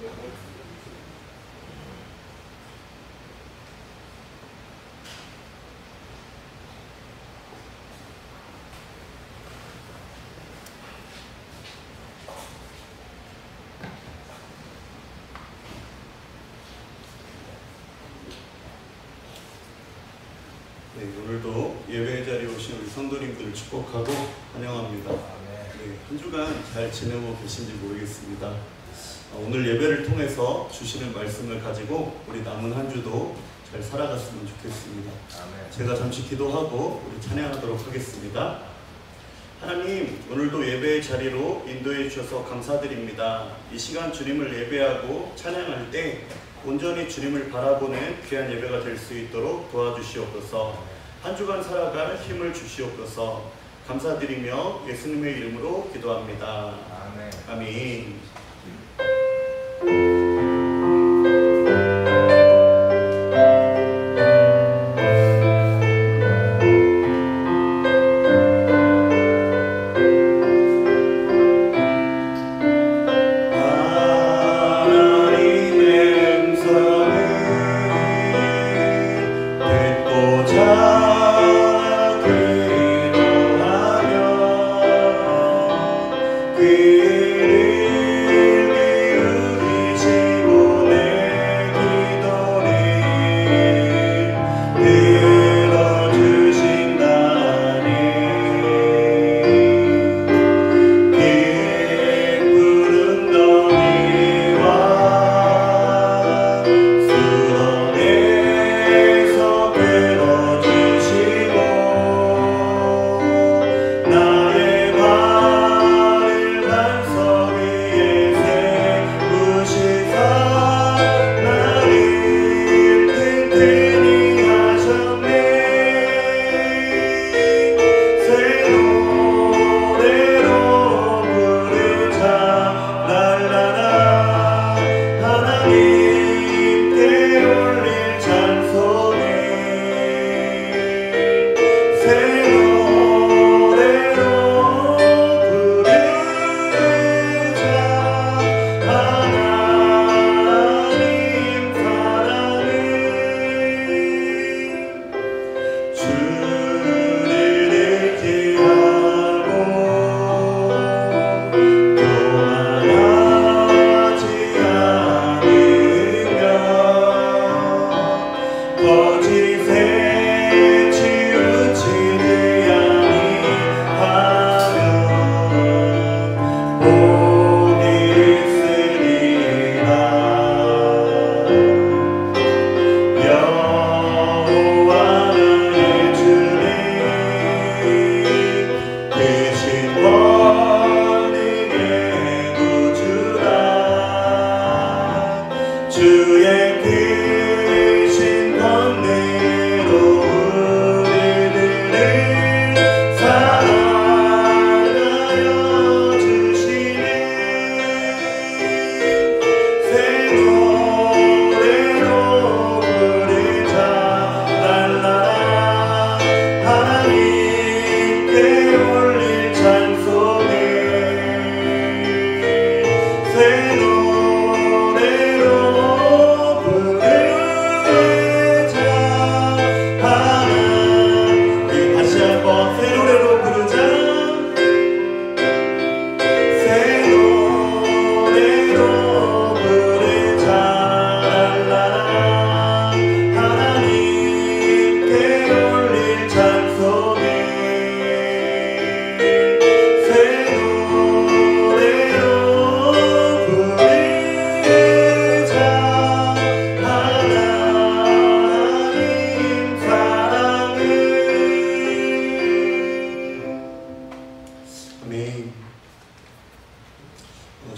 네, 오늘도 예배 자리에 오신 우리 성도님들을 축복하고 환영합니다. 네, 한 주간 잘 지내고 계신지 모르겠습니다. 오늘 예배를 통해서 주시는 말씀을 가지고 우리 남은 한 주도 잘 살아갔으면 좋겠습니다. 제가 잠시 기도하고 우리 찬양하도록 하겠습니다. 하나님, 오늘도 예배의 자리로 인도해 주셔서 감사드립니다. 이 시간 주님을 예배하고 찬양할 때 온전히 주님을 바라보는 귀한 예배가 될 수 있도록 도와주시옵소서. 한 주간 살아갈 힘을 주시옵소서. 감사드리며 예수님의 이름으로 기도합니다. 아멘.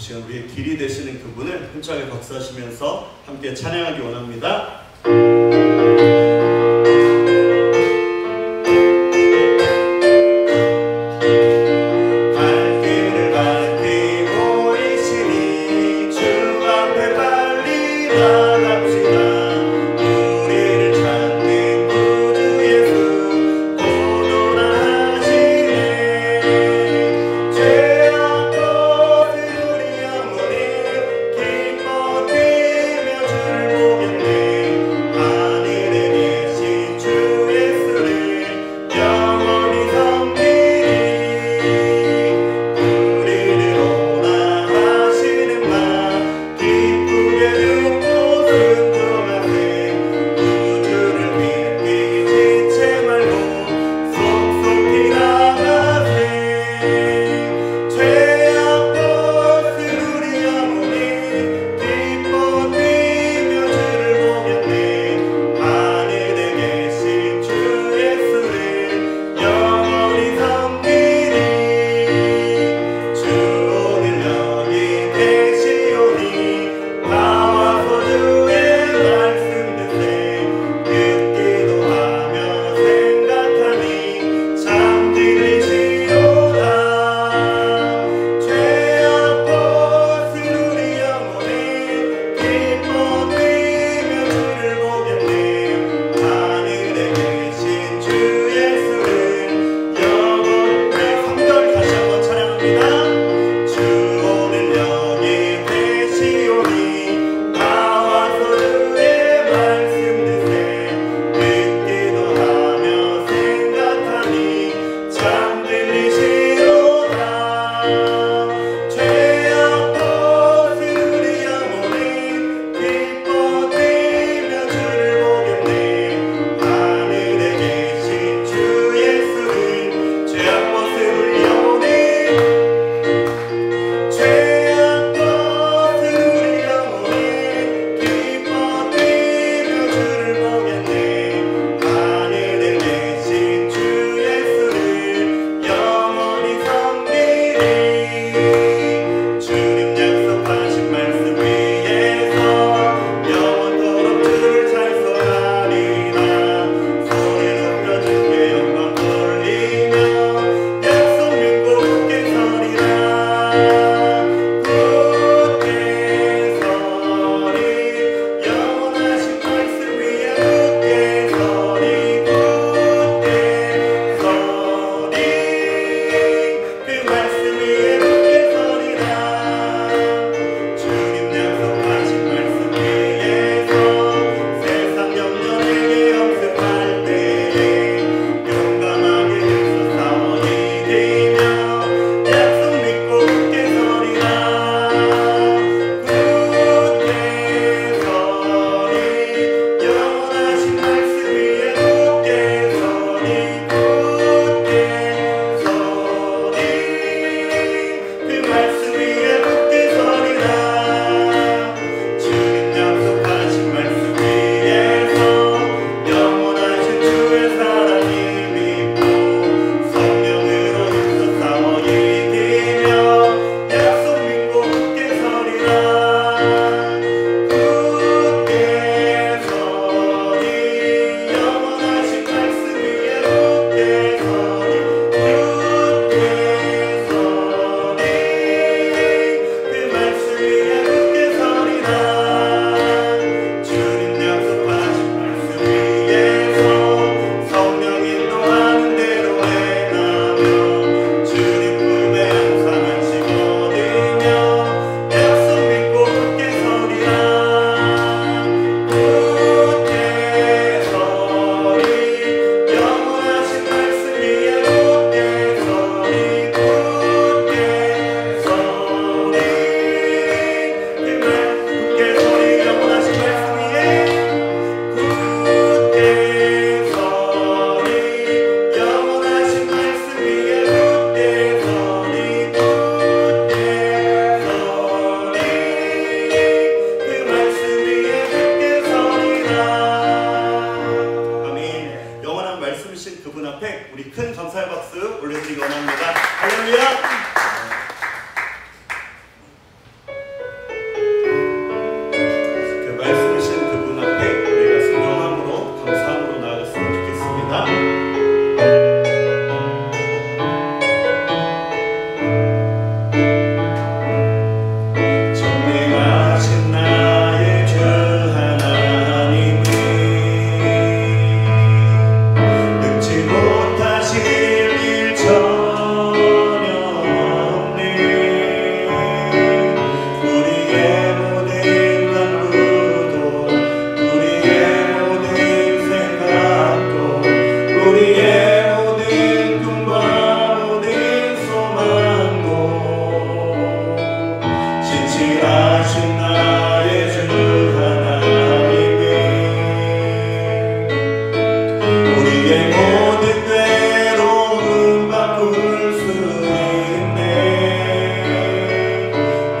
시간 우리의 길이 되시는 그분을 힘차게 박수하시면서 함께 찬양하기 원합니다. 기뻐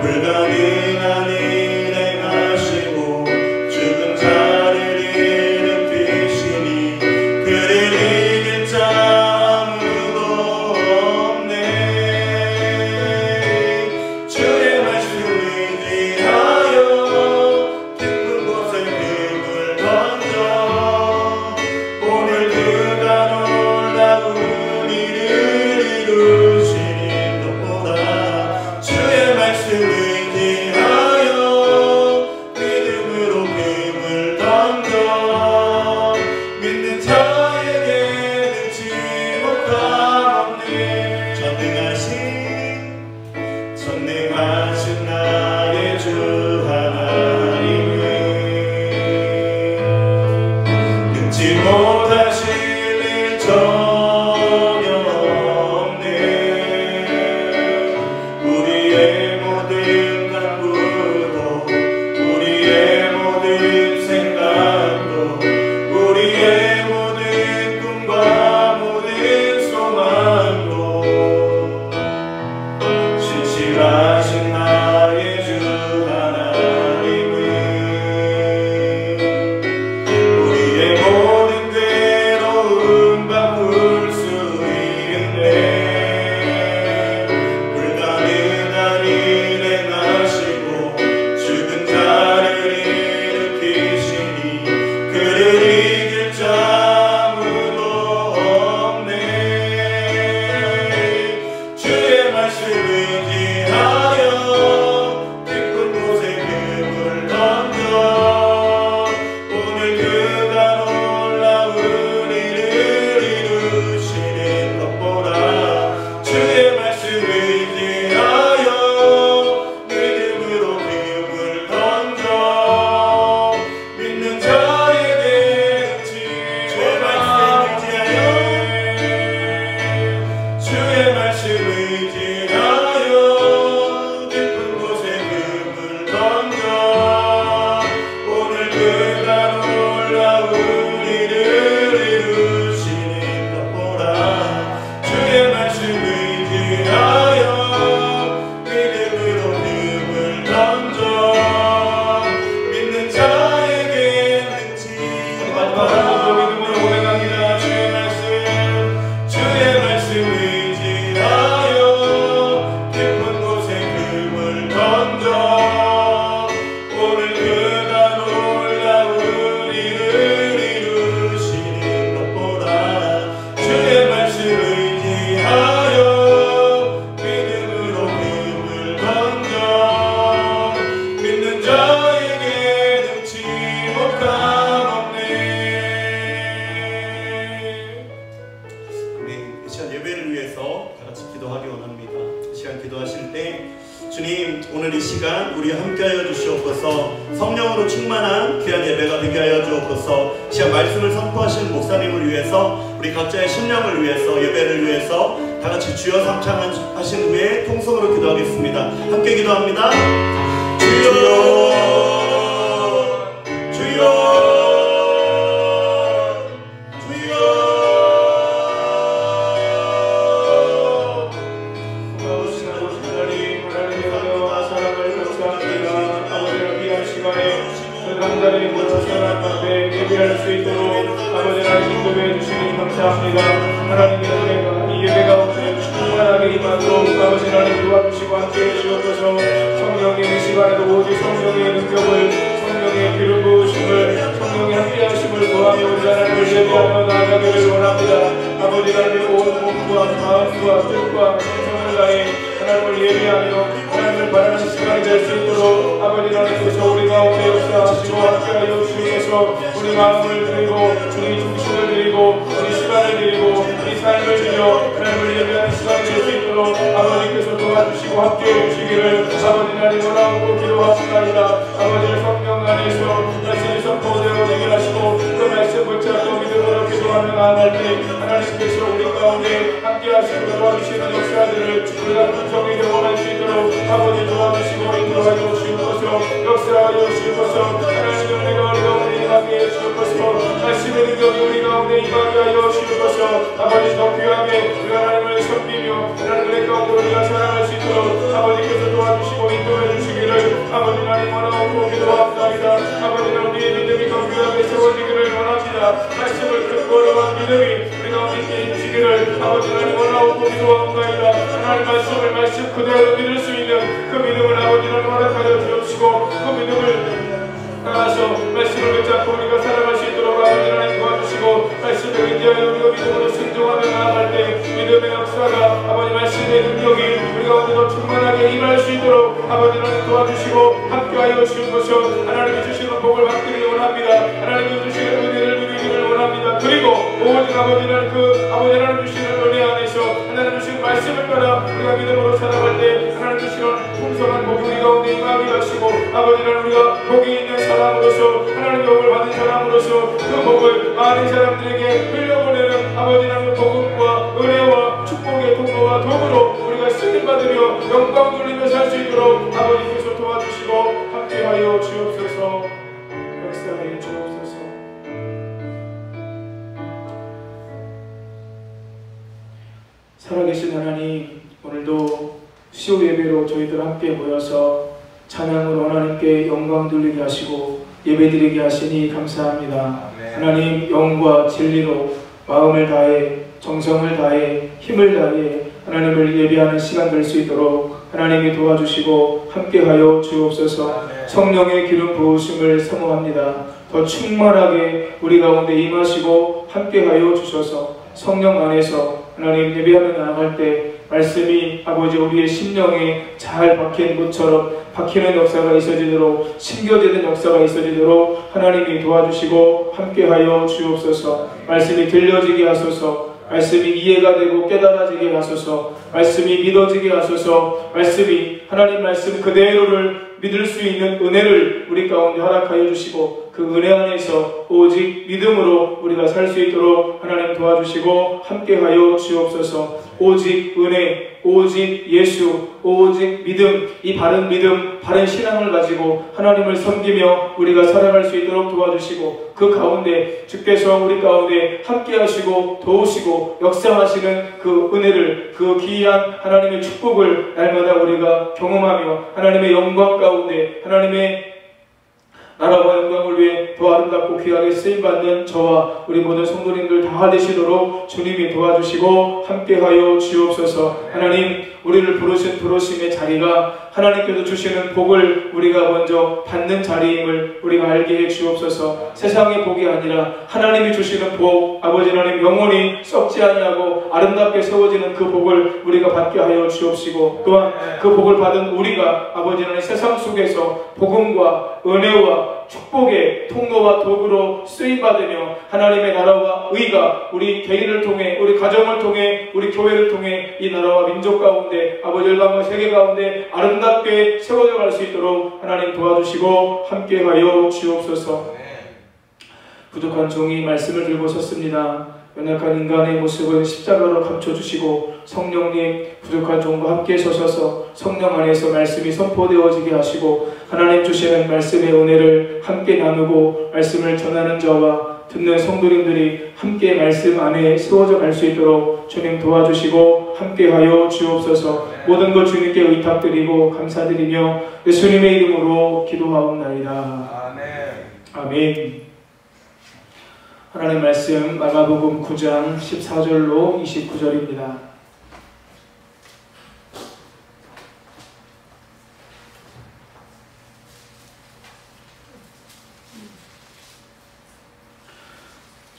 불가능한 일 행하시고 죽은 자를 일으키시니 그를 이길 자 아무도 없네. 주의 말씀 의지하여 깊은 곳에 금을 던져 오늘 그가 놀라운 일을 이루시는 것보다 주의 말씀 의지하여 믿음으로 금을 던져 믿는 자에게 능치 못함 없네. 전능하신 나의 주 하나님은 능치 못하실 일 전혀 없네. 우리의 모든 간구도 우리의 모든 생각도 우리의 모든 꿈과 모든 소망도 신실하신 나의 주 하나님은 우리의 모든 괴로움 바꿀 수 있네. 불가능한 일 행하시고 죽은 자를 일으키시니 그를 이길 자 아무도 없네. 주의 말씀 의지하여 깊은 곳에 금을 던져 오늘 그가 놀라운 일을 이루시는 것보다 주의 말씀 의지하여 믿음으로 금을 던져 믿는 자에게 능치 주의 말씀 의지하여 주의 말씀 의지하여 깊은 곳에 금을 던져 오늘 그가 놀라운 일을 이루시는 것보다 주의 말씀 의지하여 믿음으로 금을 던져 믿는 자에게 능치 못함 믿음으로 고백합니다. 주의 말씀 의지하여 깊은 곳에 금을 던져 오늘 그가 놀라운 일을 이루시는 것보다 주의 말씀 의지하여 믿음으로 금을 던져 믿는 자에게 능치 못함 없네. 우리 이 시간 예배를 위해서 다 같이 기도하기 원합니다. 이 시간 기도하실 때 주님 오늘 이 시간 우리 함께하여 주시옵소서. 성령으로 충만한 귀한 예배가 되게 하여 주옵소서. 이 시간 말씀을 선포하시는 목사님을 위해서 우리 각자의 심령을 위해서 예배를 위해서 다 같이 주여 삼창하신 후에 통성으로 기도하겠습니다. 함께 기도합니다. 주여 주여 예배할 수 있도록 아버지 하나님 인도해 주시니 감사합니다. 하나님의 은혜가 이 예배 가운데 충만하게 임하도록 아버지 하나님 도와주시고 함께해 주옵소서. 성령의 시간에도 오직 성령의 능력을 성령의 기름 부으심을 성령의 함께하심을 구하며 우리 하나님을 예배하며 나아가기를 원합니다. 아버지 하나님의 온 몸과 마음과 뜻과 정성을 다해 하나님을 예배하며 하나님을 바라는 시간이 될 수 있도록 아버지 하나님께서 우리 가운데 역사하시고 함께하여 주시옵소서. 우리 마음을 드리고 우리 중심을 드리고 우리 시간을 드리고 우리 삶을 드려 하나님을 예배하는 시간이 될 수 있도록 아버지께서 도와주시고 함께해 주시기를 아버지 하나님 원하고 기도하시나이다. 아버지의 성령 안에서 말씀이 선포되어 되게 하시고 그 말씀 붙잡고 믿음으로 기도하며 나아갈 때 하나님께서 우리 가운데 함께하시고 도와주시는 역사들을 우리가 분성히 경험할 수 있도록 아버지 도와주시고 인도하여 주시옵소서. 역사하여 주시옵소서. 하나님의 은혜가 우리 가운데 임하게 해 주옵소서. 말씀의 능력이 우리 가운데 임하게 하여 주옵소서. 아버지 더 귀하게 우리 하나님을 섬기며 하나님의 가운데 우리가 살아갈 수 있도록 아버지께서 도와주시고 인도해 주시옵소서. 원합니다. 말씀을 근거로한 믿음이 우리 가운데 있게 해주시기를 아버지 하나님 원하고 기도하옵나이다. 하나님 말씀을 말씀 그대로 믿을 수 있는 그 믿음을 아버지 하나님 허락하여 주옵시고 그 믿음을 따라서 말씀을 붙잡고 우리가 살아갈 수 있도록 아버지 하나님 도와주시고 말씀을 의지하여 우리가 믿음으로 순종하며 나아갈 때 믿음의 역사가 아버지 말씀의 능력이 우리 가운데도 충만하게 임할 수 있도록 아버지 하나님 도와주시고 함께하여 주옵소서. 하나님이 주시는 복을 받기를 원합니다. 하나님이 주시는 은혜를 누리기를 원합니다. 그리고 오직 아버지 하나님 그 아버지 하나님 주시는 은혜 안에서 하나님 주시는 말씀을 따라 우리가 믿음으로 살아갈 때 하나님 주시는 풍성한 복이 우리 가운데 임하게 하시고 아버지 하나님 우리가 복이 있는 사람으로서 하나님의 복을 받은 사람으로서 그 복을 많은 사람들에게 흘려보내는 아버지 하나님의 복음과 은혜와 축복의 통로와 도구로 우리가 쓰임받으며 영광 돌리며 살 수 있도록 아버지께서 도와주시고 함께하여 주옵소서. 역사하여 주옵소서. 살아계신 하나님, 오늘도 수요 예배로 저희들 함께 모여서 찬양으로 하나님께 영광 돌리게 하시고 예배드리게 하시니 감사합니다. 하나님 영과 진리로 마음을 다해 정성을 다해 힘을 다해 하나님을 예배하는 시간 될 수 있도록 하나님이 도와주시고 함께하여 주옵소서. 성령의 기름 부으심을 사모합니다. 더 충만하게 우리 가운데 임하시고 함께하여 주셔서 성령 안에서 하나님 예배하며 나아갈 때 말씀이 아버지 우리의 심령에 잘 박힌 것처럼 박히는 역사가 있어지도록 심겨지는 역사가 있어지도록 하나님이 도와주시고 함께하여 주옵소서. 말씀이 들려지게 하소서. 말씀이 이해가 되고 깨달아지게 하소서. 말씀이 믿어지게 하소서. 말씀이 하나님 말씀 그대로를 믿을 수 있는 은혜를 우리 가운데 허락하여 주시고 그 은혜 안에서 오직 믿음으로 우리가 살 수 있도록 하나님 도와주시고 함께하여 주옵소서. 오직 은혜, 오직 예수, 오직 믿음, 이 바른 믿음, 바른 신앙을 가지고 하나님을 섬기며 우리가 살아갈 수 있도록 도와주시고 그 가운데 주께서 우리 가운데 함께하시고 도우시고 역사하시는 그 은혜를, 그 기이한 하나님의 축복을 날마다 우리가 경험하며 하나님의 영광 가운데 하나님의 나라와 영광을 위해 더 아름답고 귀하게 쓰임받는 저와 우리 모든 성도님들 다 되시도록 주님이 도와주시고 함께하여 주옵소서. 하나님 우리를 부르신 부르심의 자리가 하나님께서 주시는 복을 우리가 먼저 받는 자리임을 우리가 알게 해 주옵소서. 세상의 복이 아니라 하나님이 주시는 복, 아버지 하나님 영원히 썩지 아니하고 아름답게 세워지는 그 복을 우리가 받게 하여 주옵시고 또한 그 복을 받은 우리가 아버지 하나님 세상 속에서 복음과 은혜와 축복의 통로와 도구로 쓰임받으며 하나님의 나라와 의가 우리 개인을 통해 우리 가정을 통해 우리 교회를 통해 이 나라와 민족 가운데 아버지 열방과 세계 가운데 아름답게 세워져 갈 수 있도록 하나님 도와주시고 함께하여 주옵소서. 부족한 종이 말씀을 들고 섰습니다. 연약한 인간의 모습을 십자가로 감춰주시고 성령님 부족한 종과 함께 서셔서 성령 안에서 말씀이 선포되어지게 하시고 하나님 주시는 말씀의 은혜를 함께 나누고 말씀을 전하는 자와 듣는 성도님들이 함께 말씀 안에 세워져 갈 수 있도록 주님 도와주시고 함께하여 주옵소서. 모든 것 주님께 의탁드리고 감사드리며 예수님의 이름으로 기도하옵나이다. 아멘. 하나님 말씀 마가복음 9장 14절로 29절입니다.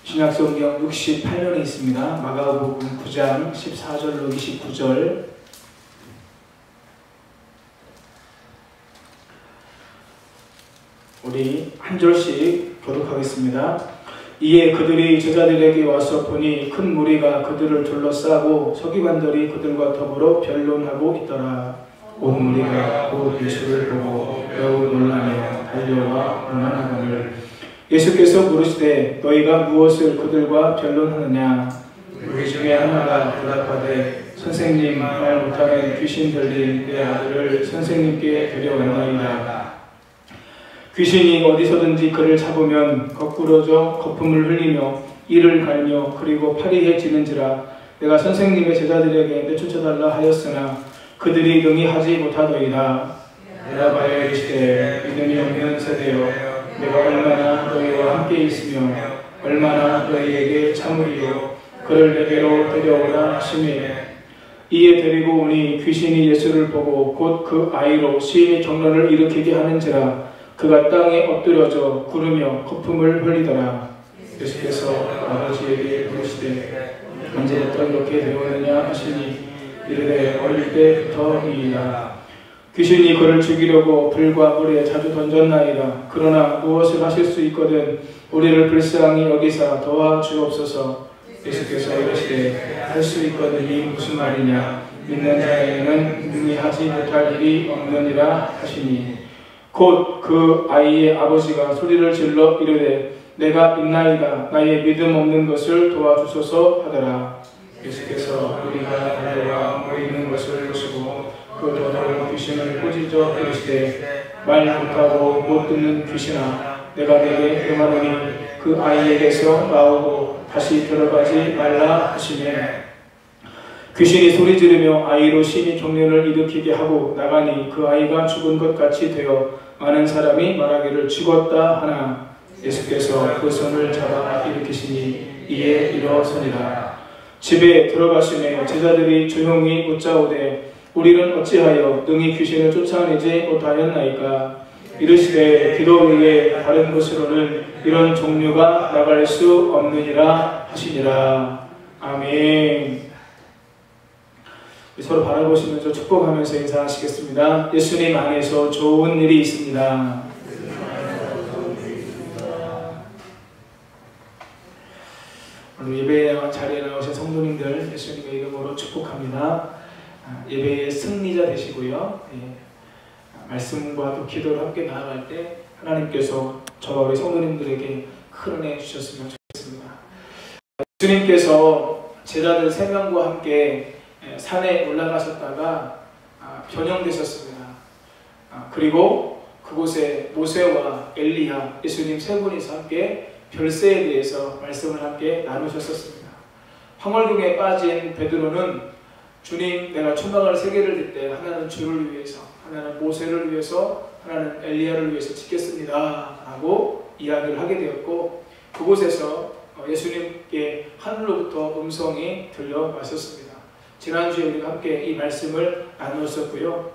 신약성경 68면에 있습니다. 마가복음 9장 14절로 29절. 우리 한 절씩 교독하겠습니다. 이에 그들이 제자들에게 와서 보니 큰 무리가 그들을 둘러싸고 서기관들이 그들과 더불어 변론하고 있더라. 온 무리가 곧 예수를 보고 매우 놀라며 달려와 문안하거늘 예수께서 물으시되 너희가 무엇을 그들과 변론하느냐? 우리 중에 하나가 대답하되 선생님 말 못하는 귀신 들린 내 아들을 선생님께 데려왔나이다. 귀신이 어디서든지 그를 잡으면 거꾸러져 거품을 흘리며 이를 갈며 그리고 파리해지는지라. 내가 선생님의 제자들에게 내쫓아달라 하였으나 그들이 능히 하지 못하더이다. 대답하여 이르시되 믿음이 없는 세대여 내가 얼마나 너희와 함께 있으며 얼마나 너희에게 참으리요. 그를 내게로 데려오라 하시매 이에 데리고 오니 귀신이 예수를 보고 곧 그 아이로 시인의 경련을 일으키게 하는지라 그가 땅에 엎드려져 구르며 거품을 흘리더라. 예수께서 아버지에게 물으시되 언제부터 이렇게 되었느냐 하시니 이르되 어릴 때부터이니라. 귀신이 그를 죽이려고 불과 물에 자주 던졌나이다. 그러나 무엇을 하실 수 있거든 우리를 불쌍히 여기사 도와주옵소서. 예수께서 이르시되 할 수 있거든이 무슨 말이냐. 믿는 자에게는 능히 하지 못할 일이 없느니라 하시니 곧 그 아이의 아버지가 소리를 질러 이르되 내가 있나이다. 나의 믿음 없는 것을 도와주소서 하더라. 예수께서 우리가 달려와 모이는 것을 보시고 그 도둑을 귀신을 꾸짖어 이르시되 말 못하고 못 듣는 귀신아 내가 내게 명하노니 그 아이에게서 나오고 다시 들어가지 말라 하시매 귀신이 소리 지르며 아이로 심히 경련을 일으키게 하고 나가니 그 아이가 죽은 것 같이 되어 많은 사람이 말하기를 죽었다 하나 예수께서 그 손을 잡아 일으키시니 이에 일어서니라. 집에 들어가시매 제자들이 조용히 묻자오되 우리는 어찌하여 능히 귀신을 쫓아내지 못하였나이까. 이르시되 기도 외에 다른 곳으로는 이런 종류가 나갈 수 없느니라 하시니라. 아멘. 서로 바라보시면서 축복하면서 인사하시겠습니다. 예수님 안에서 좋은 일이 있습니다. 오늘 예배 자리에 나오신 성도님들 예수님의 이름으로 축복합니다. 예배의 승리자 되시고요. 말씀과 또 기도를 함께 나아갈 때 하나님께서 저와 우리 성도님들에게 큰 은혜 주셨으면 좋겠습니다. 예수님께서 제자들 3명과 함께 산에 올라가셨다가 변형되셨습니다. 그리고 그곳에 모세와 엘리야 예수님 3분이서 함께 별세에 대해서 말씀을 함께 나누셨었습니다. 황홀궁에 빠진 베드로는 주님 내가 초막을 3개를 들 때 하나는 주를 위해서 하나는 모세를 위해서 하나는 엘리야를 위해서 짓겠습니다 라고 이야기를 하게 되었고 그곳에서 예수님께 하늘로부터 음성이 들려왔었습니다. 지난주에 우리가 함께 이 말씀을 나누었었고요.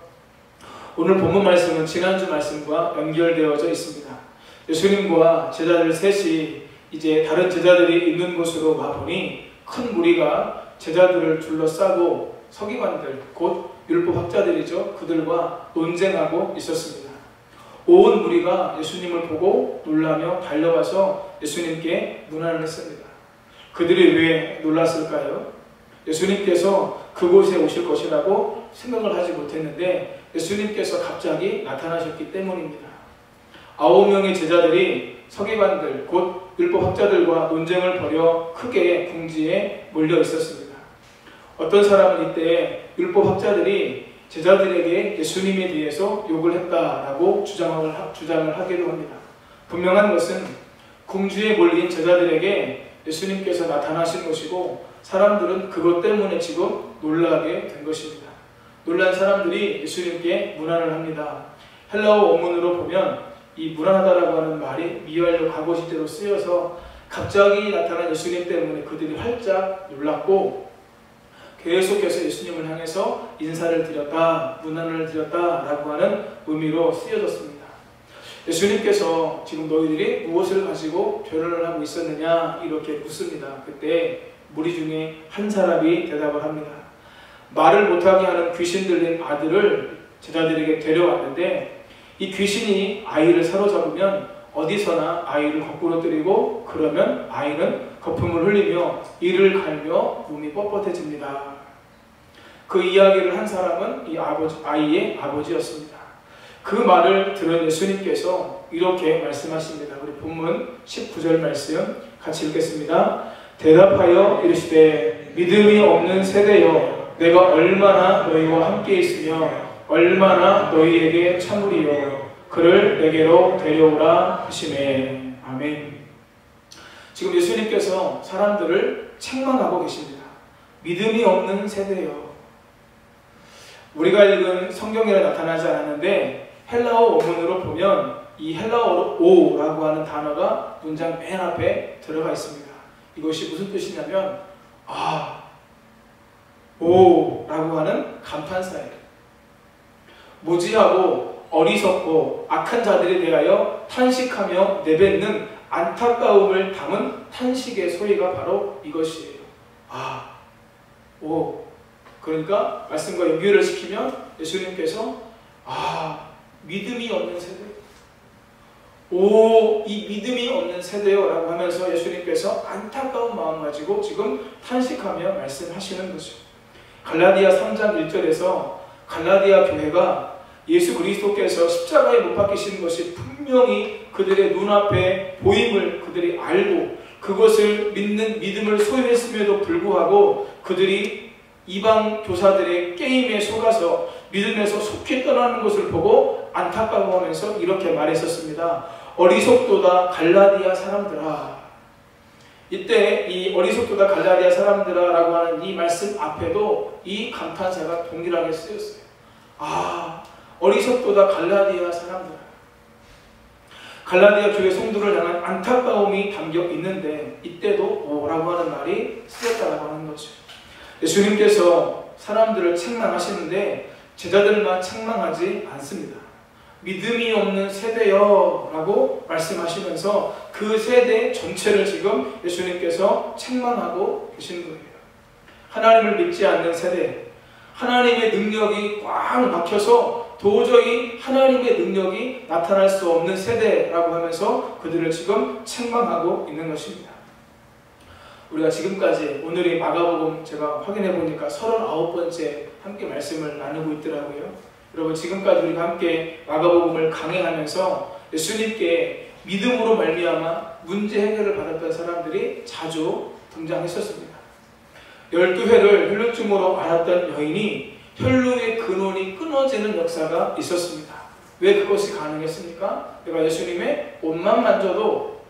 오늘 본문 말씀은 지난주 말씀과 연결되어져 있습니다. 예수님과 제자들 셋이 이제 다른 제자들이 있는 곳으로 와보니 큰 무리가 제자들을 둘러싸고 서기관들, 곧 율법학자들이죠. 그들과 논쟁하고 있었습니다. 온 무리가 예수님을 보고 놀라며 달려가서 예수님께 문안을 했습니다. 그들이 왜 놀랐을까요? 예수님께서 그곳에 오실 것이라고 생각을 하지 못했는데 예수님께서 갑자기 나타나셨기 때문입니다. 9명의 제자들이 서기관들 곧 율법학자들과 논쟁을 벌여 크게 궁지에 몰려 있었습니다. 어떤 사람은 이때 율법학자들이 제자들에게 예수님에 대해서 욕을 했다라고 주장을 하기도 합니다. 분명한 것은 궁지에 몰린 제자들에게 예수님께서 나타나신 것이고 사람들은 그것 때문에 지금 놀라게 된 것입니다. 놀란 사람들이 예수님께 문안을 합니다. 헬라어 원문으로 보면 이 문안하다라고 하는 말이 미완료 과거 시제로 쓰여서 갑자기 나타난 예수님 때문에 그들이 활짝 놀랐고 계속해서 예수님을 향해서 인사를 드렸다, 문안을 드렸다라고 하는 의미로 쓰여졌습니다. 예수님께서 지금 너희들이 무엇을 가지고 변론을 하고 있었느냐 이렇게 묻습니다. 그때 무리 중에 한 사람이 대답을 합니다. 말을 못하게 하는 귀신 들린 아들을 제자들에게 데려왔는데 이 귀신이 아이를 사로잡으면 어디서나 아이를 거꾸로 때리고 그러면 아이는 거품을 흘리며 이를 갈며 몸이 뻣뻣해집니다. 그 이야기를 한 사람은 이 아이의 아버지였습니다. 그 말을 들은 예수님께서 이렇게 말씀하십니다. 우리 본문 19절 말씀 같이 읽겠습니다. 대답하여 이르시되 믿음이 없는 세대여 내가 얼마나 너희와 함께 있으며 얼마나 너희에게 참으리요 그를 내게로 데려오라 하시매. 아멘. 지금 예수님께서 사람들을 책망하고 계십니다. 믿음이 없는 세대요. 우리가 읽은 성경에 나타나지 않았는데 헬라어 원문으로 보면 이 헬라어로 오라고 하는 단어가 문장 맨 앞에 들어가 있습니다. 이것이 무슨 뜻이냐면 오라고 하는 감탄사예요. 무지하고 어리석고 악한 자들에 대하여 탄식하며 내뱉는 안타까움을 담은 탄식의 소리가 바로 이것이에요. 오. 그러니까 말씀과 연결을 시키면 예수님께서 믿음이 없는 세대, 이 믿음이 없는 세대요 라고 하면서 예수님께서 안타까운 마음 가지고 지금 탄식하며 말씀하시는 거죠. 갈라디아 3장 1절에서 갈라디아 교회가 예수 그리스도께서 십자가에 못 박히신 것이 분명히 그들의 눈앞에 보임을 그들이 알고 그것을 믿는 믿음을 소유했음에도 불구하고 그들이 이방 교사들의 게임에 속아서 믿음에서 속히 떠나는 것을 보고 안타까워하면서 이렇게 말했었습니다. 어리석도다 갈라디아 사람들아. 이때 이 어리석도다 갈라디아 사람들아 라고 하는 이 말씀 앞에도 이 감탄사가 동일하게 쓰였어요. 어리석도다 갈라디아 사람들아. 갈라디아 교회 성도를 향한 안타까움이 담겨 있는데 이때도 오라고 하는 말이 쓰였다고 하는 거죠. 예수님께서 사람들을 책망하시는데 제자들만 책망하지 않습니다. 믿음이 없는 세대여 라고 말씀하시면서 그 세대 전체를 지금 예수님께서 책망하고 계신 거예요. 하나님을 믿지 않는 세대, 하나님의 능력이 꽉 막혀서 도저히 하나님의 능력이 나타날 수 없는 세대라고 하면서 그들을 지금 책망하고 있는 것입니다. 우리가 지금까지 오늘의 마가복음 제가 확인해 보니까 39번째 함께 말씀을 나누고 있더라고요. 여러분 지금까지 우리가 함께 마가복음을 강행하면서 예수님께 믿음으로 말미암아 문제 해결을 받았던 사람들이 자주 등장했었습니다. 12회를 혈루증으로 앓았던 여인이 혈루의 근원이 끊어지는 역사가 있었습니다. 왜 그것이 가능했습니까? 내가 예수님의 옷만 만져도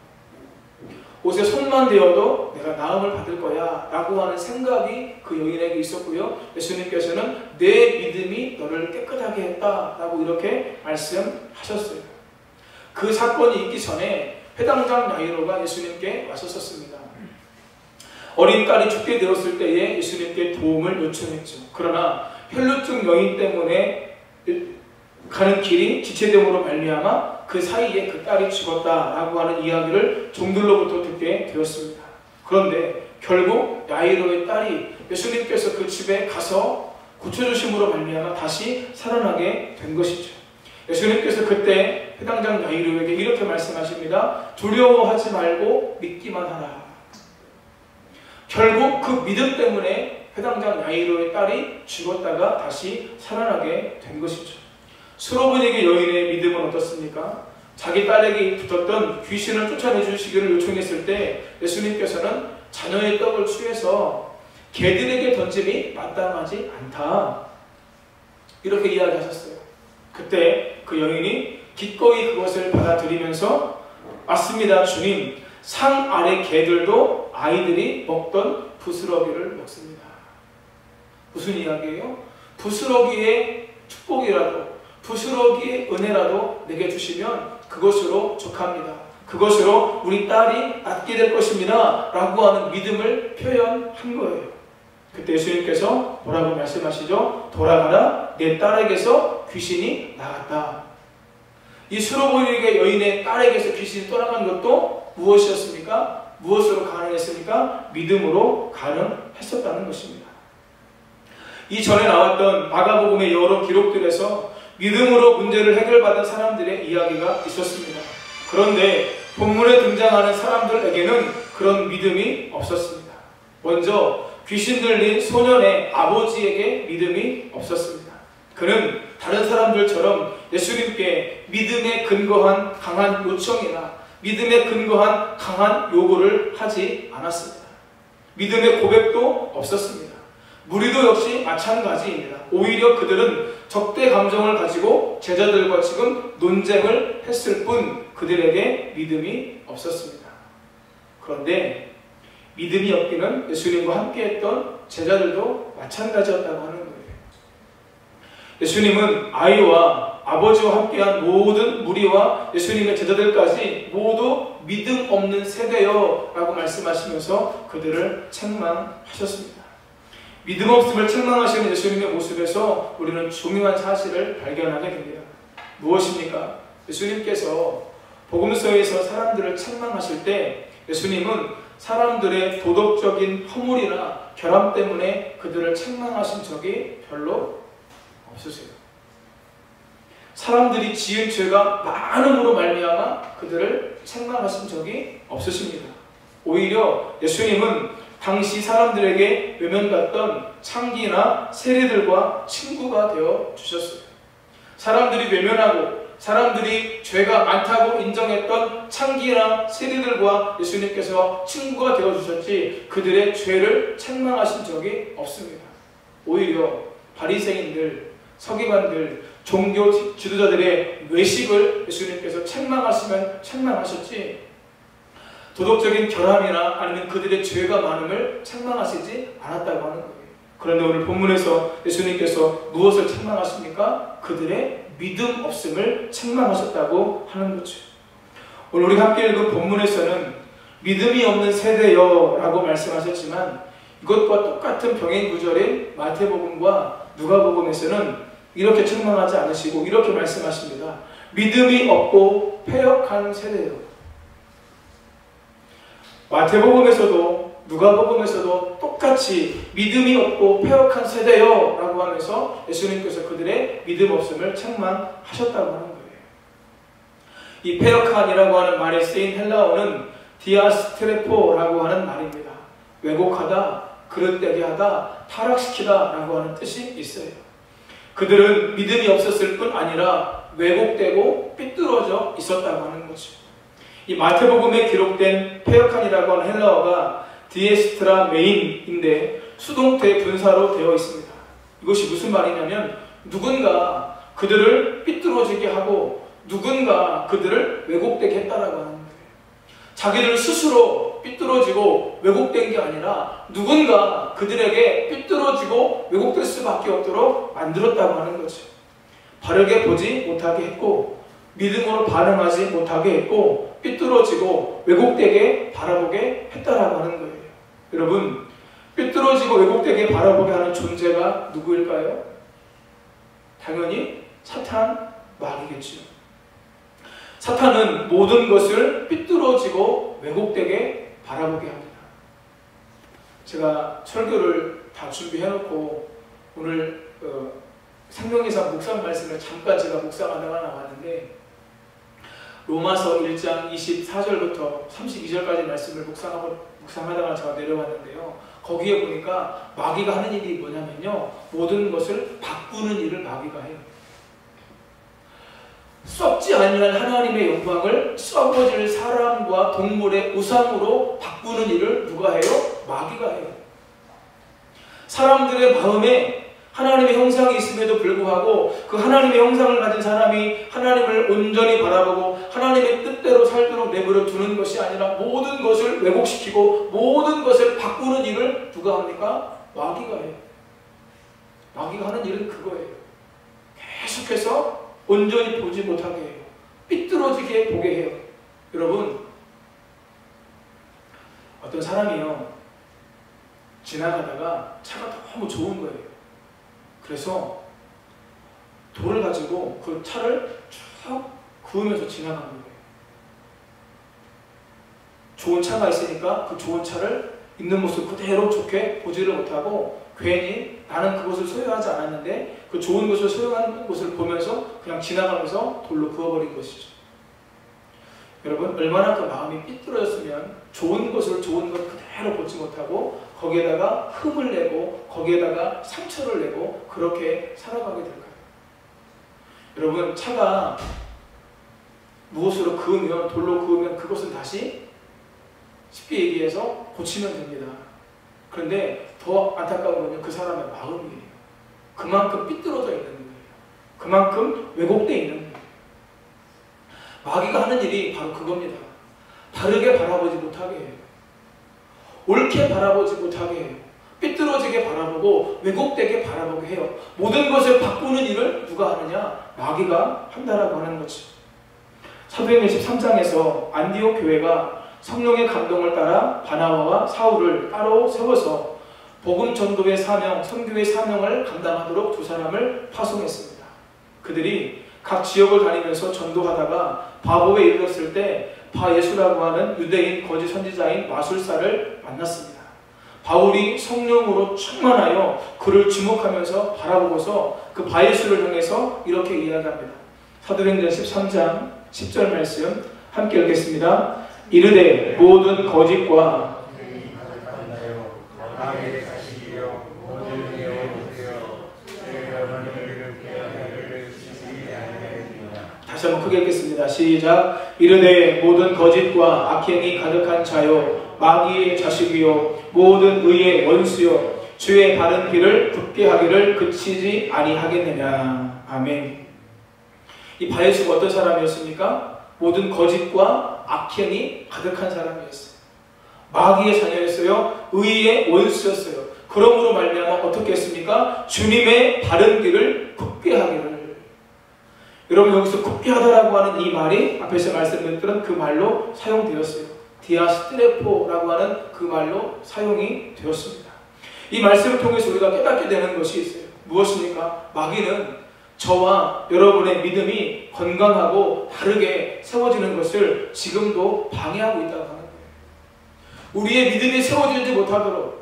옷에 손만 대어도 내가 나음을 받을 거야 라고 하는 생각이 그 여인에게 있었고요. 예수님께서는 내 믿음이 너를 깨끗하게 했다 라고 이렇게 말씀하셨어요. 그 사건이 있기 전에 회당장 야이로가 예수님께 왔었습니다. 어린 딸이 죽게 되었을 때에 예수님께 도움을 요청했죠. 그러나 혈루증 여인 때문에 가는 길이 지체됨으로 말미암아 그 사이에 그 딸이 죽었다라고 하는 이야기를 종들로부터 듣게 되었습니다. 그런데 결국 야이로의 딸이 예수님께서 그 집에 가서 고쳐주심으로 말미암아 다시 살아나게 된 것이죠. 예수님께서 그때 회당장 야이로에게 이렇게 말씀하십니다. 두려워하지 말고 믿기만 하라. 결국 그 믿음 때문에 회당장 야이로의 딸이 죽었다가 다시 살아나게 된 것이죠. 수로보니게 여인의 믿음은 어떻습니까? 자기 딸에게 붙었던 귀신을 쫓아내 주시기를 요청했을 때 예수님께서는 자녀의 떡을 취해서 개들에게 던짐이 마땅하지 않다 이렇게 이야기하셨어요. 그때 그 여인이 기꺼이 그것을 받아들이면서 맞습니다 주님, 상 아래 개들도 아이들이 먹던 부스러기를 먹습니다. 무슨 이야기예요? 부스러기의 축복이라도 부스러기의 은혜라도 내게 주시면 그것으로 족합니다. 그것으로 우리 딸이 낫게 될 것입니다 라고 하는 믿음을 표현한 거예요. 그때 예수님께서 뭐라고 말씀하시죠? 돌아가라, 내 딸에게서 귀신이 나갔다. 이 수로보니게 여인의 딸에게서 귀신이 떠나간 것도 무엇이었습니까? 무엇으로 가능했습니까? 믿음으로 가능했었다는 것입니다. 이전에 나왔던 마가복음의 여러 기록들에서 믿음으로 문제를 해결받은 사람들의 이야기가 있었습니다. 그런데 본문에 등장하는 사람들에게는 그런 믿음이 없었습니다. 먼저 귀신 들린 소년의 아버지에게 믿음이 없었습니다. 그는 다른 사람들처럼 예수님께 믿음에 근거한 강한 요청이나 믿음에 근거한 강한 요구를 하지 않았습니다. 믿음의 고백도 없었습니다. 무리도 역시 마찬가지입니다. 오히려 그들은 적대 감정을 가지고 제자들과 지금 논쟁을 했을 뿐 그들에게 믿음이 없었습니다. 그런데 믿음이 없기는 예수님과 함께했던 제자들도 마찬가지였다고 하는 거예요. 예수님은 아이와 아버지와 함께한 모든 무리와 예수님의 제자들까지 모두 믿음 없는 세대여 라고 말씀하시면서 그들을 책망하셨습니다. 믿음 없음을 책망하시는 예수님의 모습에서 우리는 중요한 사실을 발견하게 됩니다. 무엇입니까? 예수님께서 복음서에서 사람들을 책망하실 때 예수님은 사람들의 도덕적인 허물이나 결함 때문에 그들을 책망하신 적이 별로 없으세요. 사람들이 지은 죄가 많음으로 말미암아 그들을 책망하신 적이 없으십니다. 오히려 예수님은 당시 사람들에게 외면받던 창기나 세리들과 친구가 되어 주셨어요. 사람들이 외면하고 사람들이 죄가 많다고 인정했던 창기나 세리들과 예수님께서 친구가 되어 주셨지 그들의 죄를 책망하신 적이 없습니다. 오히려 바리새인들, 서기관들, 종교 지도자들의 외식을 예수님께서 책망하시면 책망하셨지 도덕적인 결함이나 아니면 그들의 죄가 많음을 책망하시지 않았다고 하는 거예요. 그런데 오늘 본문에서 예수님께서 무엇을 책망하십니까? 그들의 믿음 없음을 책망하셨다고 하는 거죠. 오늘 우리 함께 읽은 본문에서는 믿음이 없는 세대여 라고 말씀하셨지만 이것과 똑같은 병행 구절인 마태복음과 누가복음에서는 이렇게 책망하지 않으시고 이렇게 말씀하십니다. 믿음이 없고 패역한 세대여. 마태복음에서도 누가복음에서도 똑같이 믿음이 없고 패역한 세대여 라고 하면서 예수님께서 그들의 믿음 없음을 책망하셨다고 하는 거예요. 이 패역한이라고 하는 말에 쓰인 헬라어는 디아스트레포라고 하는 말입니다. 왜곡하다, 그릇되게 하다, 타락시키다 라고 하는 뜻이 있어요. 그들은 믿음이 없었을 뿐 아니라 왜곡되고 삐뚤어져 있었다고 하는 거죠. 이 마태복음에 기록된 패역한이라고 하는 헬라어가 디에스트라 메인인데 수동태 분사로 되어 있습니다. 이것이 무슨 말이냐면 누군가 그들을 삐뚤어지게 하고 누군가 그들을 왜곡되게 했다라고 하는 거예요. 자기들 스스로 삐뚤어지고 왜곡된 게 아니라 누군가 그들에게 삐뚤어지고 왜곡될 수밖에 없도록 만들었다고 하는 거죠. 바르게 보지 못하게 했고 믿음으로 반응하지 못하게 했고 삐뚤어지고 왜곡되게 바라보게 했다라고 하는 거예요. 여러분, 삐뚤어지고 왜곡되게 바라보게 하는 존재가 누구일까요? 당연히 사탄, 마귀겠죠. 사탄은 모든 것을 삐뚤어지고 왜곡되게 바라보게 합니다. 제가 설교를 다 준비해놓고 오늘 생명의사 묵상 말씀을 잠깐 제가 묵상하다가 나왔는데 로마서 1장 24절부터 32절까지 말씀을 묵상하다가 제가 내려왔는데요. 거기에 보니까 마귀가 하는 일이 뭐냐면요. 모든 것을 바꾸는 일을 마귀가 해요. 썩지 아니할 하나님의 영광을 썩어질 사람과 동물의 우상으로 바꾸는 일을 누가 해요? 마귀가 해요. 사람들의 마음에 하나님의 형상이 있음에도 불구하고 그 하나님의 형상을 가진 사람이 하나님을 온전히 바라보고 하나님의 뜻대로 살도록 내버려 두는 것이 아니라 모든 것을 왜곡시키고 모든 것을 바꾸는 일을 누가 합니까? 마귀가 해요. 마귀가 하는 일은 그거예요. 계속해서 온전히 보지 못하게 해요. 삐뚤어지게 보게 해요. 여러분, 어떤 사람이요 지나가다가 차가 너무 좋은 거예요. 그래서 돌을 가지고 그 차를 쭉 그으면서 지나가는 거예요. 좋은 차가 있으니까 그 좋은 차를 있는 모습 그대로 좋게 보지를 못하고 괜히 나는 그것을 소유하지 않았는데 그 좋은 것을 소유한 것을 보면서 그냥 지나가면서 돌로 그어버린 것이죠. 여러분, 얼마나 그 마음이 삐뚤어졌으면 좋은 것을 좋은 것 그대로 보지 못하고 거기에다가 흠을 내고 거기에다가 상처를 내고 그렇게 살아가게 될까요? 여러분, 차가 무엇으로 그으면 돌로 그으면 그것은 다시 쉽게 얘기해서 고치면 됩니다. 그런데 더 안타까운 건요, 그 사람의 마음이에요. 그만큼 삐뚤어져 있는 거예요. 그만큼 왜곡되어 있는 거예요. 마귀가 하는 일이 바로 그겁니다. 바르게 바라보지 못하게 해요. 옳게 바라보지 못하게 해요. 삐뚤어지게 바라보고 왜곡되게 바라보게 해요. 모든 것을 바꾸는 일을 누가 하느냐? 마귀가 한다라고 하는 거지. 사도행전 13장에서 안디옥 교회가 성령의 감동을 따라 바나바와 사울을 따로 세워서 복음 전도의 사명, 선교의 사명을 감당하도록 두 사람을 파송했습니다. 그들이 각 지역을 다니면서 전도하다가 바보에 이르렀을 때 바예수라고 하는 유대인 거짓 선지자인 마술사를 만났습니다. 바울이 성령으로 충만하여 그를 주목하면서 바라보고서 그 바예수를 향해서 이렇게 이야기합니다. 사도행전 13장 10절 말씀 함께 읽겠습니다. 이르되 모든 거짓과 다시 한번 크게 읽겠습니다. 시작. 이르되 모든 거짓과 악행이 가득한 자요 마귀의 자식이요 모든 의의 원수요 주의 바른 길을 굳게 하기를 그치지 아니하겠느냐. 아멘. 이 바예수가 어떤 사람이었습니까? 모든 거짓과 악행이 가득한 사람이었어요. 마귀의 자녀였어요. 의의 원수였어요. 그러므로 말미암아 어떻게 했습니까? 주님의 바른 길을 굳게 하기를. 여러분 여기서 굳게 하다라고 하는 이 말이 앞에서 말씀드렸던 그 말로 사용되었어요. 디아스트레포라고 하는 그 말로 사용이 되었습니다. 이 말씀을 통해서 우리가 깨닫게 되는 것이 있어요. 무엇입니까? 마귀는 저와 여러분의 믿음이 건강하고 바르게 세워지는 것을 지금도 방해하고 있다고 하는 거예요. 우리의 믿음이 세워지지 못하도록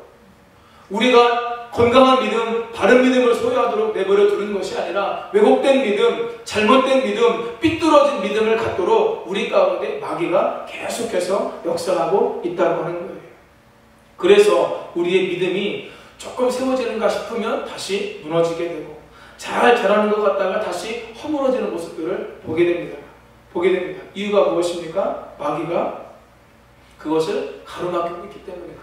우리가 건강한 믿음, 바른 믿음을 소유하도록 내버려 두는 것이 아니라 왜곡된 믿음, 잘못된 믿음, 삐뚤어진 믿음을 갖도록 우리 가운데 마귀가 계속해서 역사하고 있다고 하는 거예요. 그래서 우리의 믿음이 조금 세워지는가 싶으면 다시 무너지게 되고 잘 자라는 것 같다가 다시 허물어지는 모습들을 보게 됩니다. 이유가 무엇입니까? 마귀가 그것을 가로막히고 있기 때문에 그래요.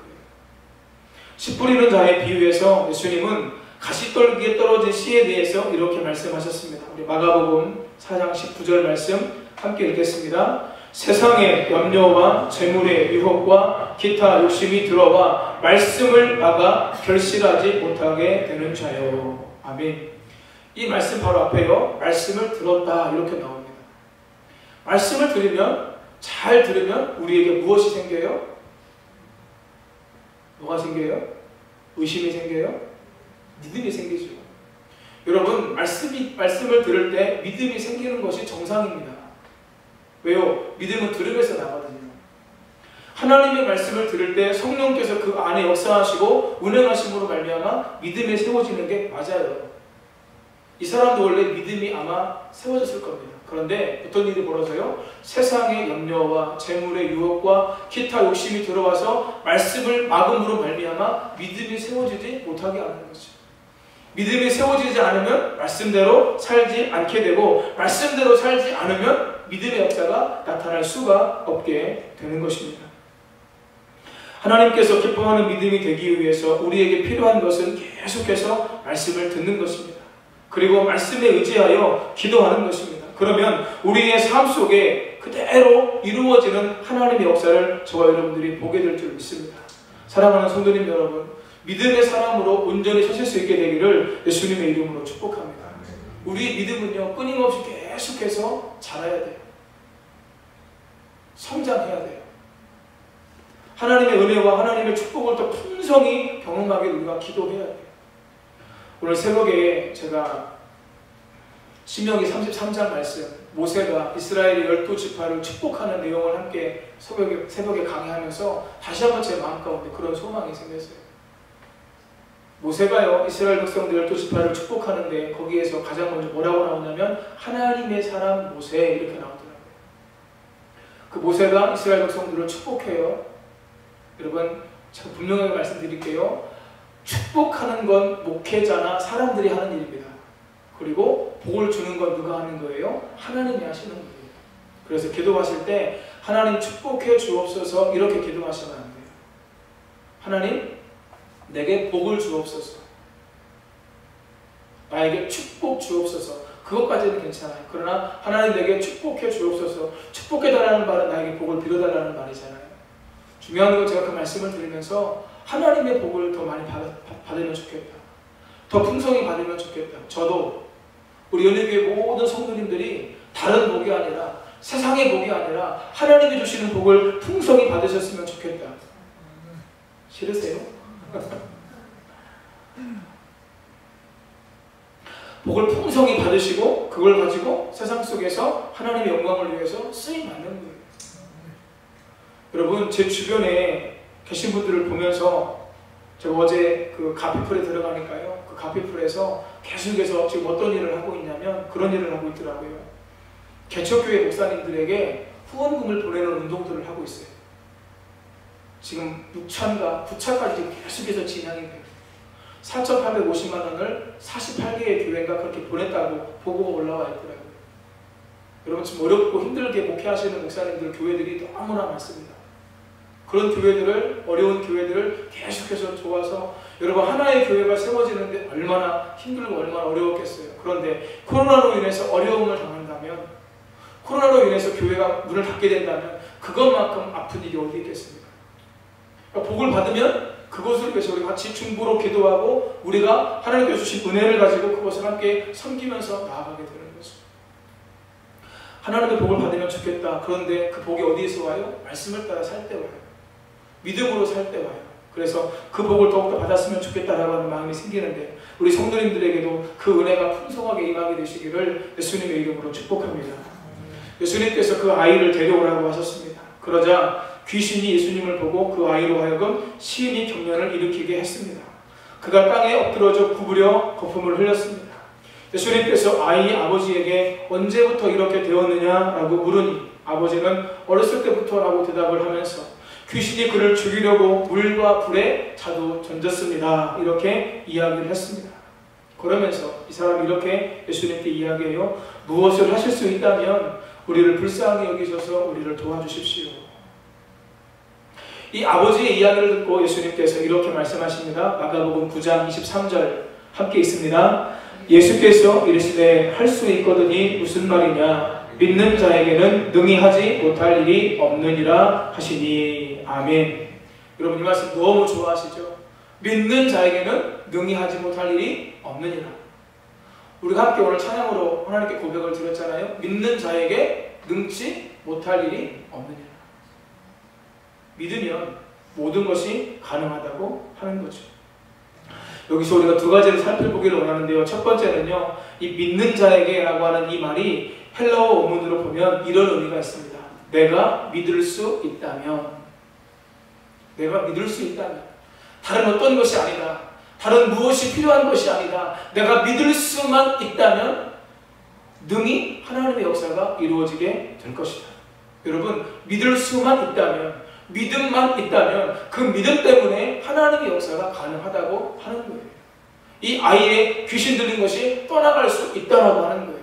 씨 뿌리는 자의 비유에서 예수님은 가시떨기에 떨어진 씨에 대해서 이렇게 말씀하셨습니다. 우리 마가복음 4장 19절 말씀 함께 읽겠습니다. 세상의 염려와 재물의 유혹과 기타 욕심이 들어와 말씀을 막아 결실하지 못하게 되는 자요. 아멘. 이 말씀 바로 앞에요. 말씀을 들었다 이렇게 나옵니다. 말씀을 들으면 잘 들으면 우리에게 무엇이 생겨요? 뭐가 생겨요? 의심이 생겨요? 믿음이 생기죠. 여러분 말씀을 들을 때 믿음이 생기는 것이 정상입니다. 왜요? 믿음은 들으면서 나거든요. 하나님의 말씀을 들을 때 성령께서 그 안에 역사하시고 운행하심으로 말미암아 믿음이 세워지는 게 맞아요. 이 사람도 원래 믿음이 아마 세워졌을 겁니다. 그런데 어떤 일이 벌어져요? 세상의 염려와 재물의 유혹과 기타 욕심이 들어와서 말씀을 막음으로 말미암아 믿음이 세워지지 못하게 하는 거죠. 믿음이 세워지지 않으면 말씀대로 살지 않게 되고 말씀대로 살지 않으면 믿음의 역사가 나타날 수가 없게 되는 것입니다. 하나님께서 기뻐하는 믿음이 되기 위해서 우리에게 필요한 것은 계속해서 말씀을 듣는 것입니다. 그리고 말씀에 의지하여 기도하는 것입니다. 그러면 우리의 삶 속에 그대로 이루어지는 하나님의 역사를 저와 여러분들이 보게 될 줄 믿습니다. 사랑하는 성도님 여러분, 믿음의 사람으로 온전히 서실 수 있게 되기를 예수님의 이름으로 축복합니다. 우리 믿음은요, 끊임없이 계속해서 자라야 돼요. 성장해야 돼요. 하나님의 은혜와 하나님의 축복을 더 풍성히 경험하게 우리가 기도해야 돼요. 오늘 새벽에 제가 신명기 33장 말씀, 모세가 이스라엘의 12지파를 축복하는 내용을 함께 새벽에 강의하면서 다시 한번 제 마음 가운데 그런 소망이 생겼어요. 모세가요, 이스라엘 백성들 12지파를 축복하는데 거기에서 가장 먼저 뭐라고 나오냐면 하나님의 사람 모세 이렇게 나오더라고요. 그 모세가 이스라엘 백성들을 축복해요. 여러분, 제가 분명하게 말씀드릴게요. 축복하는 건 목회자나 사람들이 하는 일입니다. 그리고 복을 주는 건 누가 하는 거예요? 하나님이 하시는 거예요. 그래서 기도하실 때 하나님 축복해 주옵소서 이렇게 기도하시면 안 돼요. 하나님 내게 복을 주옵소서, 나에게 축복 주옵소서, 그것까지는 괜찮아요. 그러나 하나님 내게 축복해 주옵소서, 축복해달라는 말은 나에게 복을 빌어달라는 말이잖아요. 중요한 건 제가 그 말씀을 들으면서 하나님의 복을 더 많이 받으면 좋겠다. 더 풍성히 받으면 좋겠다. 저도 우리 연예교회 모든 성도님들이 다른 복이 아니라 세상의 복이 아니라 하나님이 주시는 복을 풍성히 받으셨으면 좋겠다. 싫으세요? 복을 풍성히 받으시고 그걸 가지고 세상 속에서 하나님의 영광을 위해서 쓰임 받는 거예요. 여러분, 제 주변에 계신 분들을 보면서 제가 어제 그 가피풀에 들어가니까요, 그 가피풀에서 계속해서 지금 어떤 일을 하고 있냐면 그런 일을 하고 있더라고요. 개척교회 목사님들에게 후원금을 보내는 운동들을 하고 있어요. 지금 6차인가 9차까지 지금 계속해서 진행이 돼요. 4,850만 원을 48개의 교회가 그렇게 보냈다고 보고가 올라와 있더라고요. 여러분, 지금 어렵고 힘들게 목회하시는 목사님들 교회들이 너무나 많습니다. 그런 교회들을, 어려운 교회들을 계속해서 도와서 여러분, 하나의 교회가 세워지는데 얼마나 힘들고 얼마나 어려웠겠어요. 그런데 코로나로 인해서 어려움을 당한다면, 코로나로 인해서 교회가 문을 닫게 된다면 그것만큼 아픈 일이 어디 있겠습니까? 그러니까 복을 받으면 그것을 위해서 우리 같이 중보로 기도하고 우리가 하나님께서 주신 은혜를 가지고 그것을 함께 섬기면서 나아가게 되는 거죠. 하나님의 복을 받으면 좋겠다. 그런데 그 복이 어디에서 와요? 말씀을 따라 살 때 와요. 믿음으로 살 때 와요. 그래서 그 복을 더욱더 받았으면 좋겠다라고 하는 마음이 생기는데 우리 성도님들에게도 그 은혜가 풍성하게 임하게 되시기를 예수님의 이름으로 축복합니다. 예수님께서 그 아이를 데려오라고 하셨습니다. 그러자 귀신이 예수님을 보고 그 아이로 하여금 시인이 경련을 일으키게 했습니다. 그가 땅에 엎드러져 구부려 거품을 흘렸습니다. 예수님께서 아이 아버지에게 언제부터 이렇게 되었느냐라고 물으니 아버지는 어렸을 때부터라고 대답을 하면서 귀신이 그를 죽이려고 물과 불에 자도 던졌습니다. 이렇게 이야기를 했습니다. 그러면서 이 사람이 이렇게 예수님께 이야기해요. 무엇을 하실 수 있다면 우리를 불쌍히 여기셔서 우리를 도와주십시오. 이 아버지의 이야기를 듣고 예수님께서 이렇게 말씀하십니다. 마가복음 9장 23절 함께 있습니다. 예수께서 이르시되 할 수 있거든이 무슨 말이냐 믿는 자에게는 능히 하지 못할 일이 없느니라 하시니. 아멘. 여러분, 이 말씀 너무 좋아하시죠? 믿는 자에게는 능히 하지 못할 일이 없느니라. 우리가 함께 오늘 찬양으로 하나님께 고백을 드렸잖아요. 믿는 자에게 능치 못할 일이 없느니라. 믿으면 모든 것이 가능하다고 하는 거죠. 여기서 우리가 두 가지를 살펴보기를 원하는데요. 첫 번째는요, 이 믿는 자에게 라고 하는 이 말이 헬라어 원문으로 보면 이런 의미가 있습니다. 내가 믿을 수 있다면, 내가 믿을 수 있다면, 다른 어떤 것이 아니다, 다른 무엇이 필요한 것이 아니다, 내가 믿을 수만 있다면 능히 하나님의 역사가 이루어지게 될 것이다. 여러분, 믿을 수만 있다면, 믿음만 있다면 그 믿음 때문에 하나님의 역사가 가능하다고 하는 거예요. 이 아이의 귀신 들린 것이 떠나갈 수 있다라고 하는 거예요.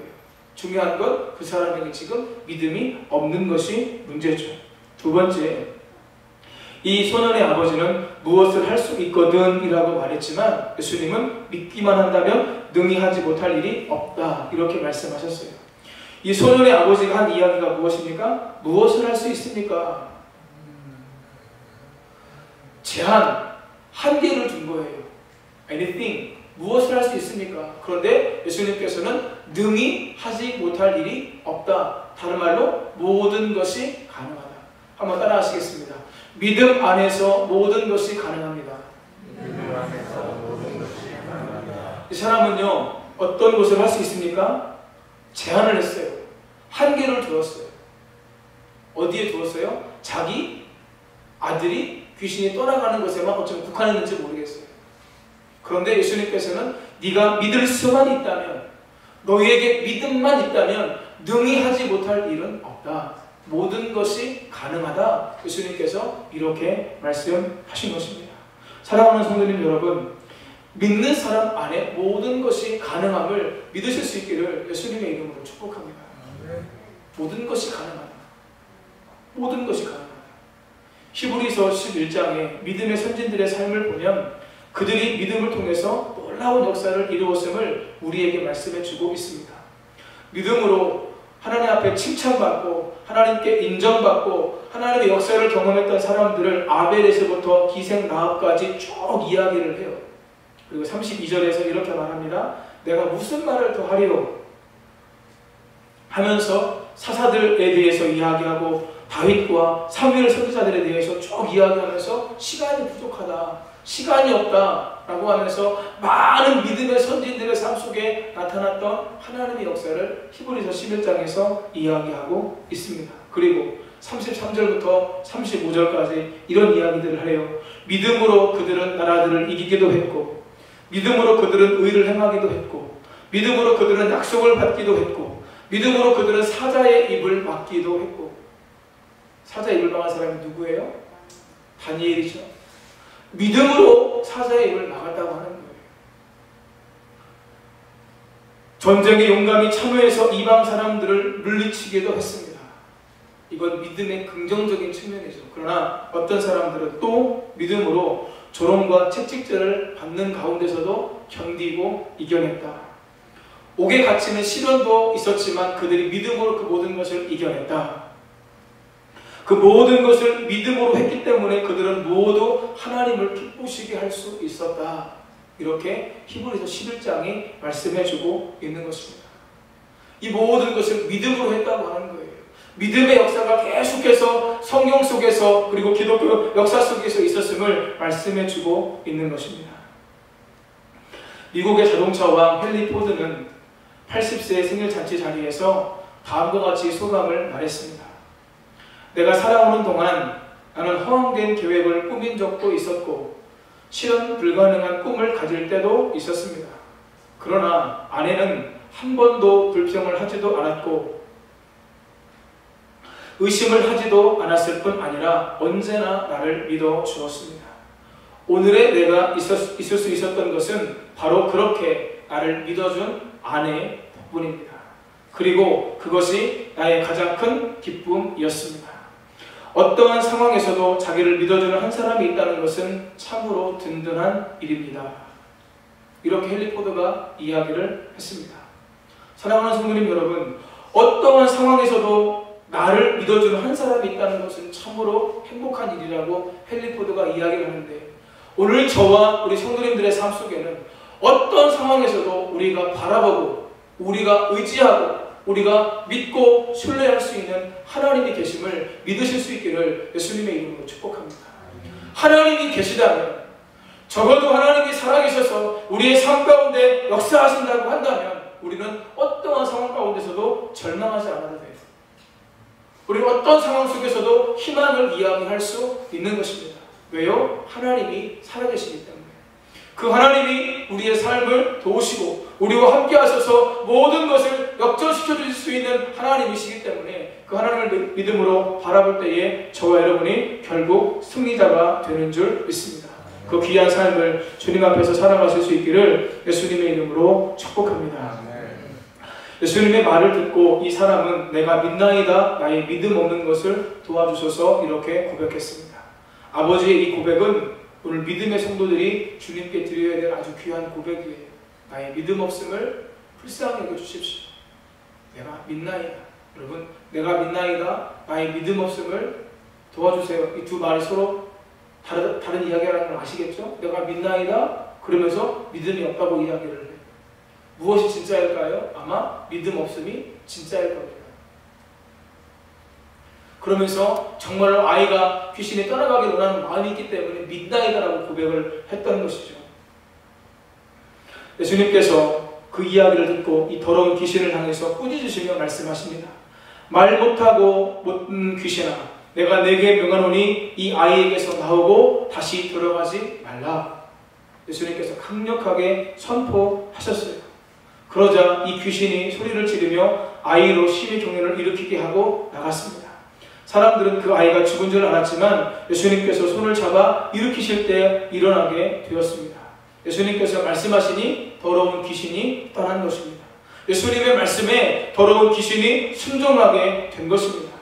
중요한 건 그 사람에게 지금 믿음이 없는 것이 문제죠. 두 번째, 이 소년의 아버지는 무엇을 할 수 있거든 이라고 말했지만 예수님은 믿기만 한다면 능히 하지 못할 일이 없다 이렇게 말씀하셨어요. 이 소년의 아버지가 한 이야기가 무엇입니까? 무엇을 할 수 있습니까? 제한, 한계를 준 거예요. anything, 무엇을 할 수 있습니까? 그런데 예수님께서는 능히 하지 못할 일이 없다. 다른 말로 모든 것이 가능하다. 한번 따라 하시겠습니다. 믿음 안에서 모든 것이 가능합니다. 믿음 안에서 모든 것이 가능합니다. 이 사람은요, 어떤 것을 할 수 있습니까? 제한을 했어요. 한계를 두었어요. 어디에 두었어요? 자기 아들이 귀신이 떠나가는 것에만 어쩌면 국한했는지 모르겠어요. 그런데 예수님께서는 네가 믿을 수만 있다면, 너희에게 믿음만 있다면 능히 하지 못할 일은 없다. 모든 것이 가능하다. 예수님께서 이렇게 말씀하신 것입니다. 사랑하는 성도님 여러분, 믿는 사람 안에 모든 것이 가능함을 믿으실 수 있기를 예수님의 이름으로 축복합니다. 모든 것이 가능하다. 모든 것이 가능하다. 히브리서 11장에 믿음의 선진들의 삶을 보면 그들이 믿음을 통해서 놀라운 역사를 이루었음을 우리에게 말씀해 주고 있습니다. 믿음으로 하나님 앞에 칭찬받고 하나님께 인정받고 하나님의 역사를 경험했던 사람들을 아벨에서부터 기생 라합까지 쭉 이야기를 해요. 그리고 32절에서 이렇게 말합니다. 내가 무슨 말을 더 하리요? 하면서 사사들에 대해서 이야기하고 다윗과 사무엘 선지자들에 대해서 쭉 이야기하면서 시간이 부족하다, 시간이 없다 라고 하면서 많은 믿음의 선진들의 삶 속에 나타났던 하나님의 역사를 히브리서 11장에서 이야기하고 있습니다. 그리고 33절부터 35절까지 이런 이야기들을 해요. 믿음으로 그들은 나라들을 이기기도 했고, 믿음으로 그들은 의를 행하기도 했고, 믿음으로 그들은 약속을 받기도 했고, 믿음으로 그들은 사자의 입을 막기도 했고. 사자의 입을 막은 사람이 누구예요? 다니엘이죠. 믿음으로 사자의 입을 막았다고 하는 거예요. 전쟁에 용감히 참여해서 이방 사람들을 물리치기도 했습니다. 이건 믿음의 긍정적인 측면이죠. 그러나 어떤 사람들은 또 믿음으로 조롱과 채찍질을 받는 가운데서도 견디고 이겨냈다. 옥에 갇히는 시련도 있었지만 그들이 믿음으로 그 모든 것을 이겨냈다. 그 모든 것을 믿음으로 했기 때문에 그들은 모두 하나님을 기쁘시게 할 수 있었다. 이렇게 히브리서 11장이 말씀해주고 있는 것입니다. 이 모든 것을 믿음으로 했다고 하는 거예요. 믿음의 역사가 계속해서 성경 속에서 그리고 기독교 역사 속에서 있었음을 말씀해주고 있는 것입니다. 미국의 자동차 왕 헨리 포드는 80세의 생일 잔치 자리에서 다음과 같이 소감을 말했습니다. 내가 살아오는 동안 나는 허황된 계획을 꾸민 적도 있었고 실현 불가능한 꿈을 가질 때도 있었습니다. 그러나 아내는 한 번도 불평을 하지도 않았고 의심을 하지도 않았을 뿐 아니라 언제나 나를 믿어 주었습니다. 오늘의 내가 있을 수 있었던 것은 바로 그렇게 나를 믿어준 아내 덕분입니다. 그리고 그것이 나의 가장 큰 기쁨이었습니다. 어떠한 상황에서도 자기를 믿어주는 한 사람이 있다는 것은 참으로 든든한 일입니다. 이렇게 헨리 포드가 이야기를 했습니다. 사랑하는 성도님 여러분, 어떠한 상황에서도 나를 믿어주는 한 사람이 있다는 것은 참으로 행복한 일이라고 헨리 포드가 이야기를 하는데, 오늘 저와 우리 성도님들의 삶 속에는 어떤 상황에서도 우리가 바라보고 우리가 의지하고 우리가 믿고 신뢰할 수 있는 하나님이 계심을 믿으실 수 있기를 예수님의 이름으로 축복합니다. 하나님이 계시다면, 적어도 하나님이 살아계셔서 우리의 삶 가운데 역사하신다고 한다면 우리는 어떠한 상황 가운데서도 절망하지 않아도 돼요. 우리는 어떤 상황 속에서도 희망을 이야기할 수 있는 것입니다. 왜요? 하나님이 살아계시기 때문에. 그 하나님이 우리의 삶을 도우시고 우리와 함께 하셔서 모든 것을 역전시켜 주실 수 있는 하나님이시기 때문에 그 하나님을 믿음으로 바라볼 때에 저와 여러분이 결국 승리자가 되는 줄 믿습니다. 그 귀한 삶을 주님 앞에서 살아가실 수 있기를 예수님의 이름으로 축복합니다. 예수님의 말을 듣고 이 사람은 내가 믿나이다 나의 믿음 없는 것을 도와주셔서 이렇게 고백했습니다. 아버지의 이 고백은 오늘 믿음의 성도들이 주님께 드려야 될 아주 귀한 고백이에요. 나의 믿음 없음을 불쌍히 여겨주십시오. 내가 믿나이다. 여러분, 내가 믿나이다 나의 믿음 없음을 도와주세요. 이 두 말이 서로 다른 이야기라는 걸 아시겠죠? 내가 믿나이다 그러면서 믿음이 없다고 이야기를 해요. 무엇이 진짜일까요? 아마 믿음 없음이 진짜일 겁니다. 그러면서 정말로 아이가 귀신이 떠나가길 원하는 마음이 있기 때문에 믿나이다라고 고백을 했던 것이죠. 예수님께서 그 이야기를 듣고 이 더러운 귀신을 향해서 꾸짖으시며 말씀하십니다. 말 못하고 못된 귀신아, 내가 내게 명하노니 이 아이에게서 나오고 다시 들어가지 말라. 예수님께서 강력하게 선포하셨어요. 그러자 이 귀신이 소리를 지르며 아이로 심히 경련을 일으키게 하고 나갔습니다. 사람들은 그 아이가 죽은 줄 알았지만 예수님께서 손을 잡아 일으키실 때 일어나게 되었습니다. 예수님께서 말씀하시니 더러운 귀신이 떠난 것입니다. 예수님의 말씀에 더러운 귀신이 순종하게 된 것입니다.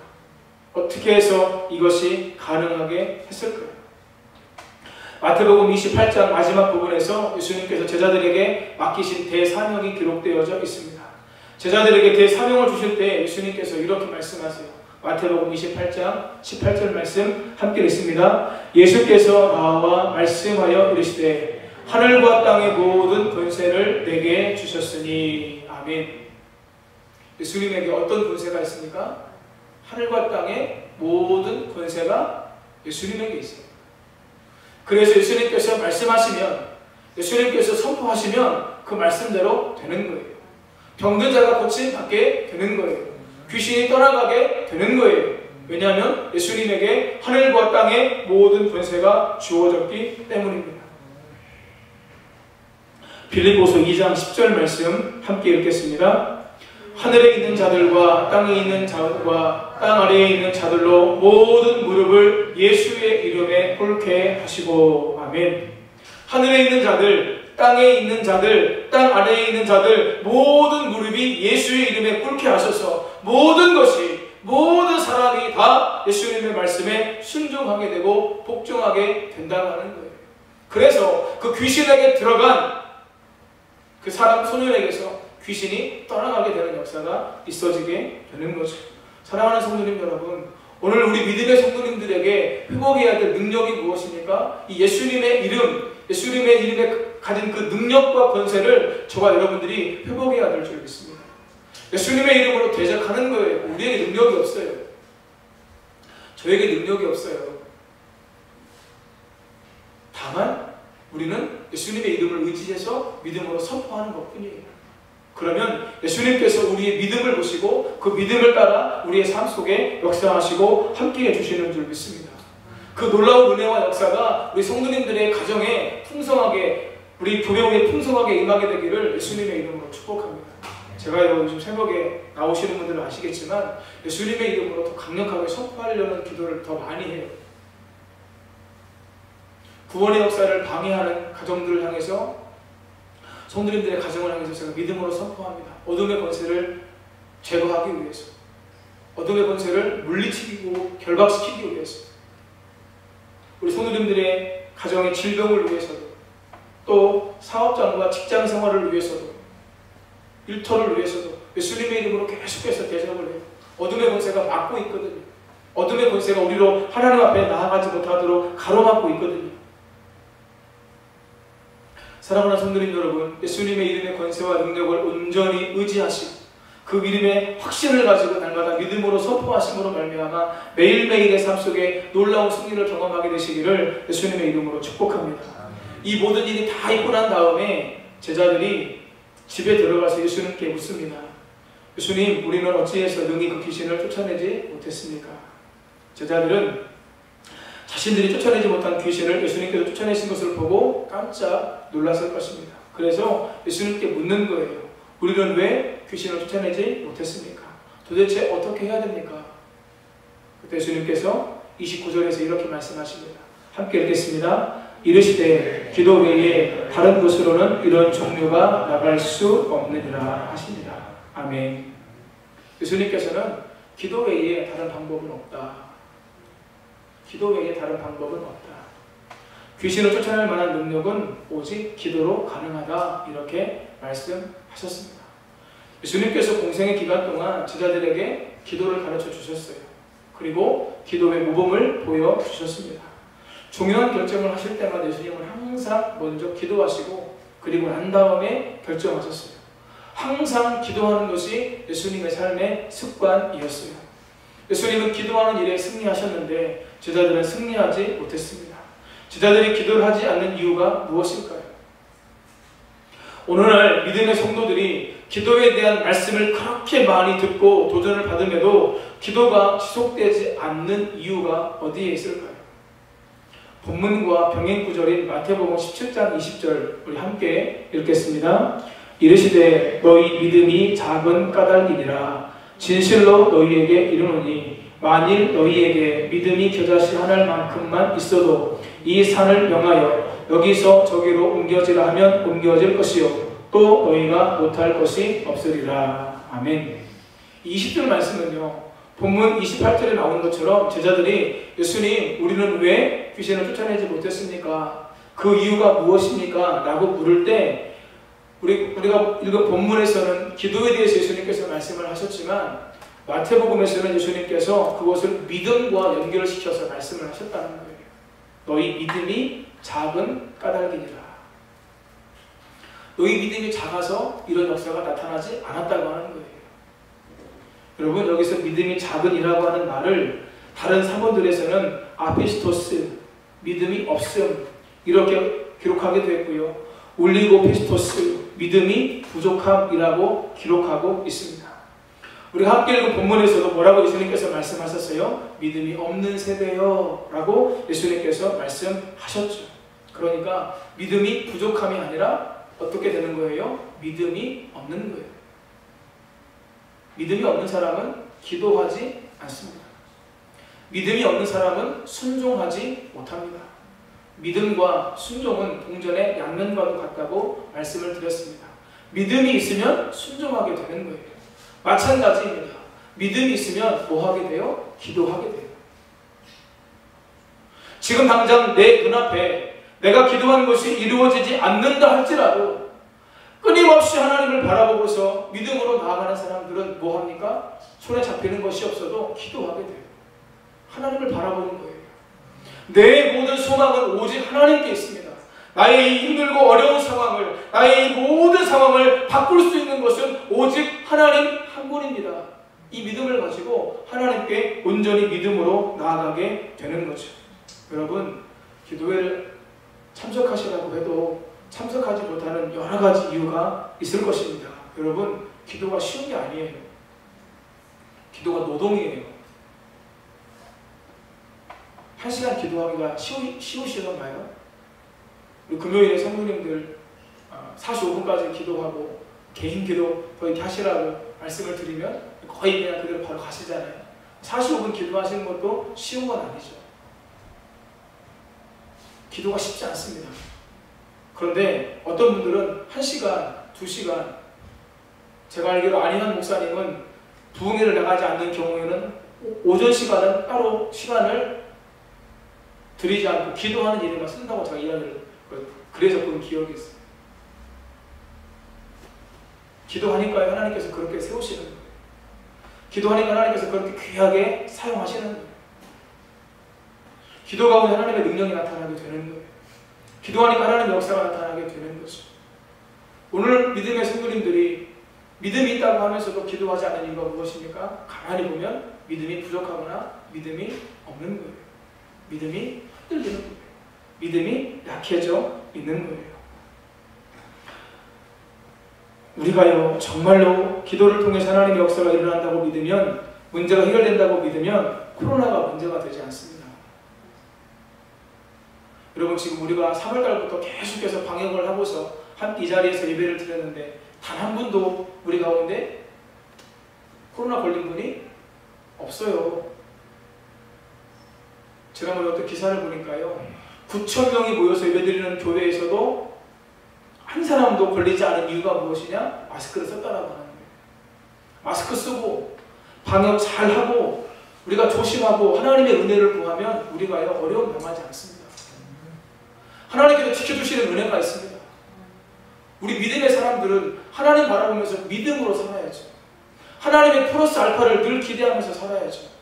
어떻게 해서 이것이 가능하게 했을까요? 마태복음 28장 마지막 부분에서 예수님께서 제자들에게 맡기신 대사명이 기록되어져 있습니다. 제자들에게 대사명을 주실 때 예수님께서 이렇게 말씀하세요. 마태복음 28장 18절 말씀 함께 읽습니다. 예수께서 나와 말씀하여 이르시되 하늘과 땅의 모든 권세를 내게 주셨으니. 아멘. 예수님에게 어떤 권세가 있습니까? 하늘과 땅의 모든 권세가 예수님에게 있어요. 그래서 예수님께서 말씀하시면, 예수님께서 선포하시면 그 말씀대로 되는 거예요. 병든 자가 고침 받게 되는 거예요. 귀신이 떠나가게 되는 거예요. 왜냐하면 예수님에게 하늘과 땅의 모든 권세가 주어졌기 때문입니다. 빌립보서 2장 10절 말씀 함께 읽겠습니다. 하늘에 있는 자들과 땅에 있는 자들과 땅 아래에 있는 자들로 모든 무릎을 예수의 이름에 꿇게 하시고. 아멘. 하늘에 있는 자들, 땅에 있는 자들, 땅 아래에 있는 자들 모든 무릎이 예수의 이름에 꿇게 하셔서 모든 것이, 모든 사람이 다 예수님의 말씀에 순종하게 되고 복종하게 된다는 거예요. 그래서 그 귀신에게 들어간 그 사람 소년에게서 귀신이 떠나가게 되는 역사가 있어지게 되는 거죠. 사랑하는 성도님 여러분, 오늘 우리 믿음의 성도님들에게 회복해야 될 능력이 무엇입니까? 이 예수님의 이름, 예수님의 이름에 가진 그 능력과 권세를 저와 여러분들이 회복해야 될 줄 믿습니다. 예수님의 이름으로 대적하는 거예요. 우리에게 능력이 없어요. 저에게 능력이 없어요. 다만 우리는 예수님의 이름을 의지해서 믿음으로 선포하는 것뿐이에요. 그러면 예수님께서 우리의 믿음을 보시고 그 믿음을 따라 우리의 삶 속에 역사하시고 함께해 주시는 줄 믿습니다. 그 놀라운 은혜와 역사가 우리 성도님들의 가정에 풍성하게, 우리 교회에 풍성하게 임하게 되기를 예수님의 이름으로 축복합니다. 제가 요즘 새벽에 나오시는 분들은 아시겠지만 예수님의 이름으로 더 강력하게 선포하려는 기도를 더 많이 해요. 구원의 역사를 방해하는 가정들을 향해서, 성도님들의 가정을 향해서 제가 믿음으로 선포합니다. 어둠의 권세를 제거하기 위해서, 어둠의 권세를 물리치고 결박시키기 위해서, 우리 성도님들의 가정의 질병을 위해서도, 또 사업장과 직장 생활을 위해서도, 일터를 위해서도 예수님의 이름으로 계속해서 대적을 해요. 어둠의 권세가 막고 있거든요. 어둠의 권세가 우리로 하나님 앞에 나아가지 못하도록 가로막고 있거든요. 사랑하는 성도님 여러분, 예수님의 이름의 권세와 능력을 온전히 의지하시고 그 이름의 확신을 가지고 날마다 믿음으로 선포하심으로 말미암아 매일매일의 삶 속에 놀라운 승리를 경험하게 되시기를 예수님의 이름으로 축복합니다. 이 모든 일이 다 있고 난 다음에 제자들이 집에 들어가서 예수님께 묻습니다. 예수님, 우리는 어찌해서 능히 그 귀신을 쫓아내지 못했습니까? 제자들은 자신들이 쫓아내지 못한 귀신을 예수님께서 쫓아내신 것을 보고 깜짝 놀랐을 것입니다. 그래서 예수님께 묻는 거예요. 우리는 왜 귀신을 쫓아내지 못했습니까? 도대체 어떻게 해야 됩니까? 그때 예수님께서 29절에서 이렇게 말씀하십니다. 함께 읽겠습니다. 이르시되 기도 외에 다른 곳으로는 이런 종류가 나갈 수 없느니라 하시니라. 아멘. 예수님께서는 기도 외에 다른 방법은 없다. 기도 외에 다른 방법은 없다. 귀신을 쫓아낼 만한 능력은 오직 기도로 가능하다. 이렇게 말씀하셨습니다. 예수님께서 공생의 기간 동안 제자들에게 기도를 가르쳐 주셨어요. 그리고 기도의 모범을 보여주셨습니다. 중요한 결정을 하실 때마다 예수님은 항상 먼저 기도하시고 그리고 난 다음에 결정하셨어요. 항상 기도하는 것이 예수님의 삶의 습관이었어요. 예수님은 기도하는 일에 승리하셨는데 제자들은 승리하지 못했습니다. 제자들이 기도를 하지 않는 이유가 무엇일까요? 오늘날 믿음의 성도들이 기도에 대한 말씀을 그렇게 많이 듣고 도전을 받음에도 기도가 지속되지 않는 이유가 어디에 있을까요? 본문과 병행 구절인 마태복음 17장 20절 우리 함께 읽겠습니다. 이르시되 너희 믿음이 작은 까닭이니라. 진실로 너희에게 이르노니 만일 너희에게 믿음이 겨자씨 하나일 만큼만 있어도 이 산을 명하여 여기서 저기로 옮겨지라 하면 옮겨질 것이요 또 너희가 못할 것이 없으리라. 아멘. 20절 말씀은요, 본문 28절에 나오는 것처럼 제자들이 예수님, 우리는 왜 귀신을 쫓아내지 못했습니까? 그 이유가 무엇입니까? 라고 물을 때 우리가 읽은 본문에서는 기도에 대해서 예수님께서 말씀을 하셨지만 마태복음에서는 예수님께서 그것을 믿음과 연결시켜서 말씀을 하셨다는 거예요. 너희 믿음이 작은 까닭이니라. 너희 믿음이 작아서 이런 역사가 나타나지 않았다고 하는 거예요. 여러분, 여기서 믿음이 작은이라고 하는 말을 다른 사본들에서는 아피스토스, 믿음이 없음, 이렇게 기록하게 됐고요. 올리고피스토스, 믿음이 부족함이라고 기록하고 있습니다. 우리가 함께 읽은 본문에서도 뭐라고 예수님께서 말씀하셨어요? 믿음이 없는 세대요 라고 예수님께서 말씀하셨죠. 그러니까 믿음이 부족함이 아니라 어떻게 되는 거예요? 믿음이 없는 거예요. 믿음이 없는 사람은 기도하지 않습니다. 믿음이 없는 사람은 순종하지 못합니다. 믿음과 순종은 동전의 양면과도 같다고 말씀을 드렸습니다. 믿음이 있으면 순종하게 되는 거예요. 마찬가지입니다. 믿음이 있으면 뭐 하게 돼요? 기도하게 돼요. 지금 당장 내 눈앞에 내가 기도하는 것이 이루어지지 않는다 할지라도 끊임없이 하나님을 바라보고서 믿음으로 나아가는 사람들은 뭐 합니까? 손에 잡히는 것이 없어도 기도하게 돼요. 하나님을 바라보는 거예요. 내 모든 소망은 오직 하나님께 있습니다. 나의 이 힘들고 어려운 상황을, 나의 이 모든 상황을 바꿀 수 있는 것은 오직 하나님 한 분입니다. 이 믿음을 가지고 하나님께 온전히 믿음으로 나아가게 되는 거죠. 여러분, 기도회를 참석하시라고 해도 참석하지 못하는 여러 가지 이유가 있을 것입니다. 여러분, 기도가 쉬운 게 아니에요. 기도가 노동이에요. 1시간 기도하기가 쉬우시던가요? 우리 금요일에 성도님들 45분까지 기도하고 개인 기도 더 이렇게 하시라고 말씀을 드리면 거의 그냥 그대로 바로 가시잖아요. 45분 기도하시는 것도 쉬운 건 아니죠. 기도가 쉽지 않습니다. 그런데 어떤 분들은 1시간, 2시간, 제가 알기로 안희환 목사님은 부흥회를 나가지 않는 경우에는 오전 시간은 따로 시간을 드리지 않고 기도하는 일에만 쓴다고 제가 이야기를 그래서 본 기억이 있어요. 기도하니까 하나님께서 그렇게 세우시는 거예요. 기도하니까 하나님께서 그렇게 귀하게 사용하시는 거예요. 기도 가운데 하나님의 능력이 나타나게 되는 거예요. 기도하니까 하나님의 역사가 나타나게 되는 거죠. 오늘 믿음의 성도님들이 믿음이 있다고 하면서도 기도하지 않는 이유가 무엇입니까? 가만히 보면 믿음이 부족하거나 믿음이 없는 거예요. 믿음이 흔들리는 거예요. 믿음이 약해져 있는 거예요. 우리가요, 정말로 기도를 통해서 하나님의 역사가 일어난다고 믿으면, 문제가 해결된다고 믿으면 코로나가 문제가 되지 않습니다. 여러분, 지금 우리가 3월달부터 계속해서 방역을 하고서 이 자리에서 예배를 드렸는데 단 한 분도 우리 가운데 코로나 걸린 분이 없어요. 지난번에 어떤 기사를 보니까요, 9,000명이 모여서 예배드리는 교회에서도 한 사람도 걸리지 않은 이유가 무엇이냐? 마스크를 썼다라고 하는 거예요. 마스크 쓰고 방역 잘하고 우리가 조심하고 하나님의 은혜를 구하면 우리가요, 어려움 당하지 않습니다. 하나님께서 지켜주시는 은혜가 있습니다. 우리 믿음의 사람들은 하나님 바라보면서 믿음으로 살아야죠. 하나님의 플러스 알파를 늘 기대하면서 살아야죠.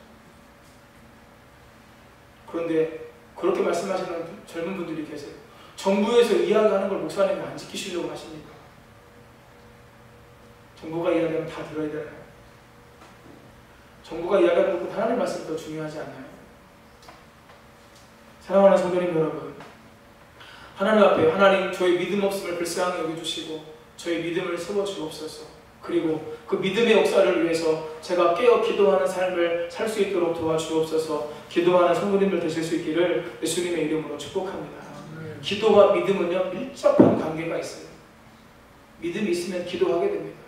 그런데 그렇게 말씀하시는 젊은 분들이 계세요. 정부에서 이야기하는 걸 목사님이 안 지키시려고 하십니까? 정부가 이야기하면 다 들어야 되나요? 정부가 이야기하는 것보다 하나님 말씀이 더 중요하지 않나요? 사랑하는 성도님 여러분, 하나님 앞에 하나님 저의 믿음 없음을 불쌍히 여겨주시고 저의 믿음을 세워주옵소서. 그리고 그 믿음의 역사를 위해서 제가 깨어 기도하는 삶을 살 수 있도록 도와주옵소서. 기도하는 성도님들 되실 수 있기를 예수님의 이름으로 축복합니다. 기도와 믿음은요, 밀접한 관계가 있어요. 믿음이 있으면 기도하게 됩니다.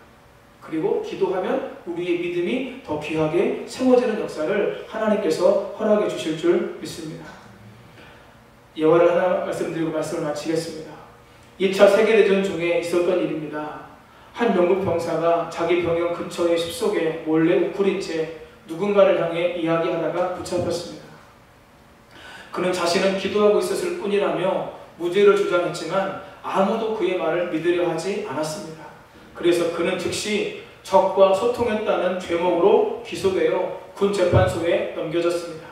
그리고 기도하면 우리의 믿음이 더 귀하게 세워지는 역사를 하나님께서 허락해 주실 줄 믿습니다. 예화를 하나 말씀드리고 말씀을 마치겠습니다. 2차 세계대전 중에 있었던 일입니다. 한 영국 병사가 자기 병영 근처의 숲속에 몰래 웅크린 채 누군가를 향해 이야기하다가 붙잡혔습니다. 그는 자신은 기도하고 있었을 뿐이라며 무죄를 주장했지만 아무도 그의 말을 믿으려 하지 않았습니다. 그래서 그는 즉시 적과 소통했다는 죄목으로 기소되어 군 재판소에 넘겨졌습니다.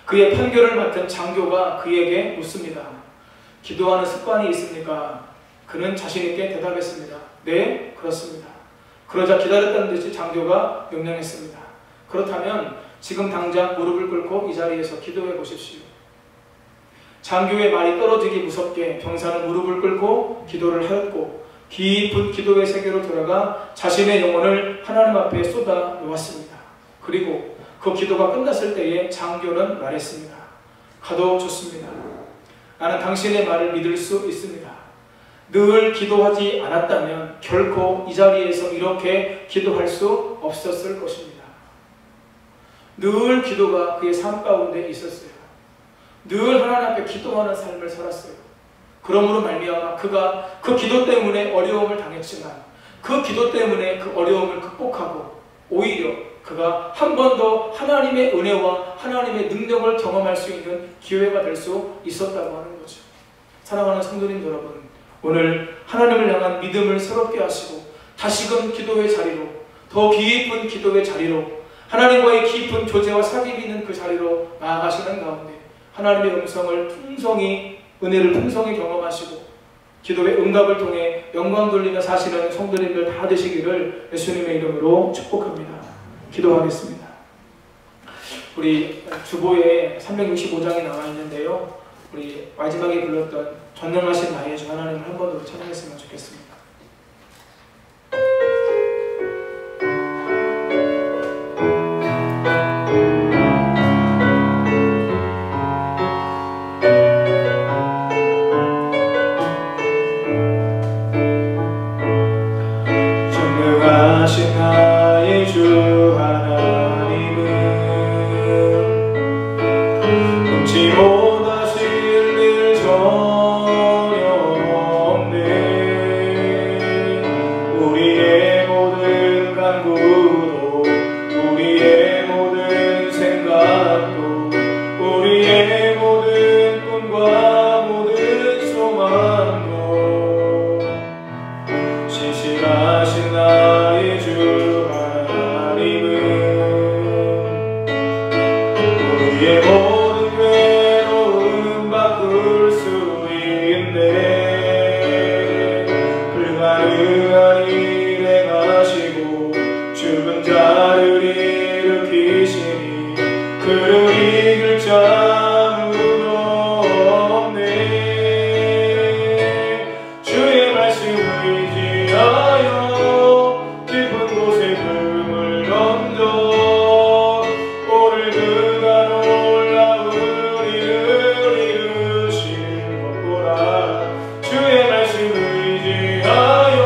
그의 판결을 맡은 장교가 그에게 묻습니다. 기도하는 습관이 있습니까? 그는 자신있게 대답했습니다. 네, 그렇습니다. 그러자 기다렸다는 듯이 장교가 명령했습니다. 그렇다면 지금 당장 무릎을 꿇고 이 자리에서 기도해 보십시오. 장교의 말이 떨어지기 무섭게 병사는 무릎을 꿇고 기도를 하였고 깊은 기도의 세계로 들어가 자신의 영혼을 하나님 앞에 쏟아 놓았습니다. 그리고 그 기도가 끝났을 때에 장교는 말했습니다. 가도 좋습니다. 나는 당신의 말을 믿을 수 있습니다. 늘 기도하지 않았다면 결코 이 자리에서 이렇게 기도할 수 없었을 것입니다. 늘 기도가 그의 삶 가운데 있었어요. 늘 하나님 앞에 기도하는 삶을 살았어요. 그러므로 말미암아 그가 그 기도 때문에 어려움을 당했지만 그 기도 때문에 그 어려움을 극복하고 오히려 그가 한 번 더 하나님의 은혜와 하나님의 능력을 경험할 수 있는 기회가 될 수 있었다고 하는 거죠. 사랑하는 성도님 여러분, 오늘 하나님을 향한 믿음을 새롭게 하시고 다시금 기도의 자리로, 더 깊은 기도의 자리로, 하나님과의 깊은 교제와 사귐이 있는 그 자리로 나아가시는 가운데 하나님의 음성을 풍성히, 은혜를 풍성히 경험하시고 기도의 응답을 통해 영광 돌리며 사시는 성도님들 다 되시기를 예수님의 이름으로 축복합니다. 기도하겠습니다. 우리 주보에 365장이 나와 있는데요, 우리 마지막에 불렀던 전능하신 나의 주 하나님을 한 번 더 찬양했으면 좋겠습니다. 전능하신 나의 주 하나님은 넘지 못하실 일 전혀 없네. 우리의 모든 간구도, 우리의 모든 생각도, 우리의 모든 꿈과 모든 소망도 신실하신 나의 주 하나님은 우리의 모든 괴로움 바꿀 수 있네. 불가능한 일 행하시고 죽은 자를 일으키시니 그를 이길 자 아무도 없네. 주의 말씀을 의지하여 깊은 곳에 금을 던져 오늘 그가 놀라운 일을 이루실 것보라. 주의 말씀을 의지하여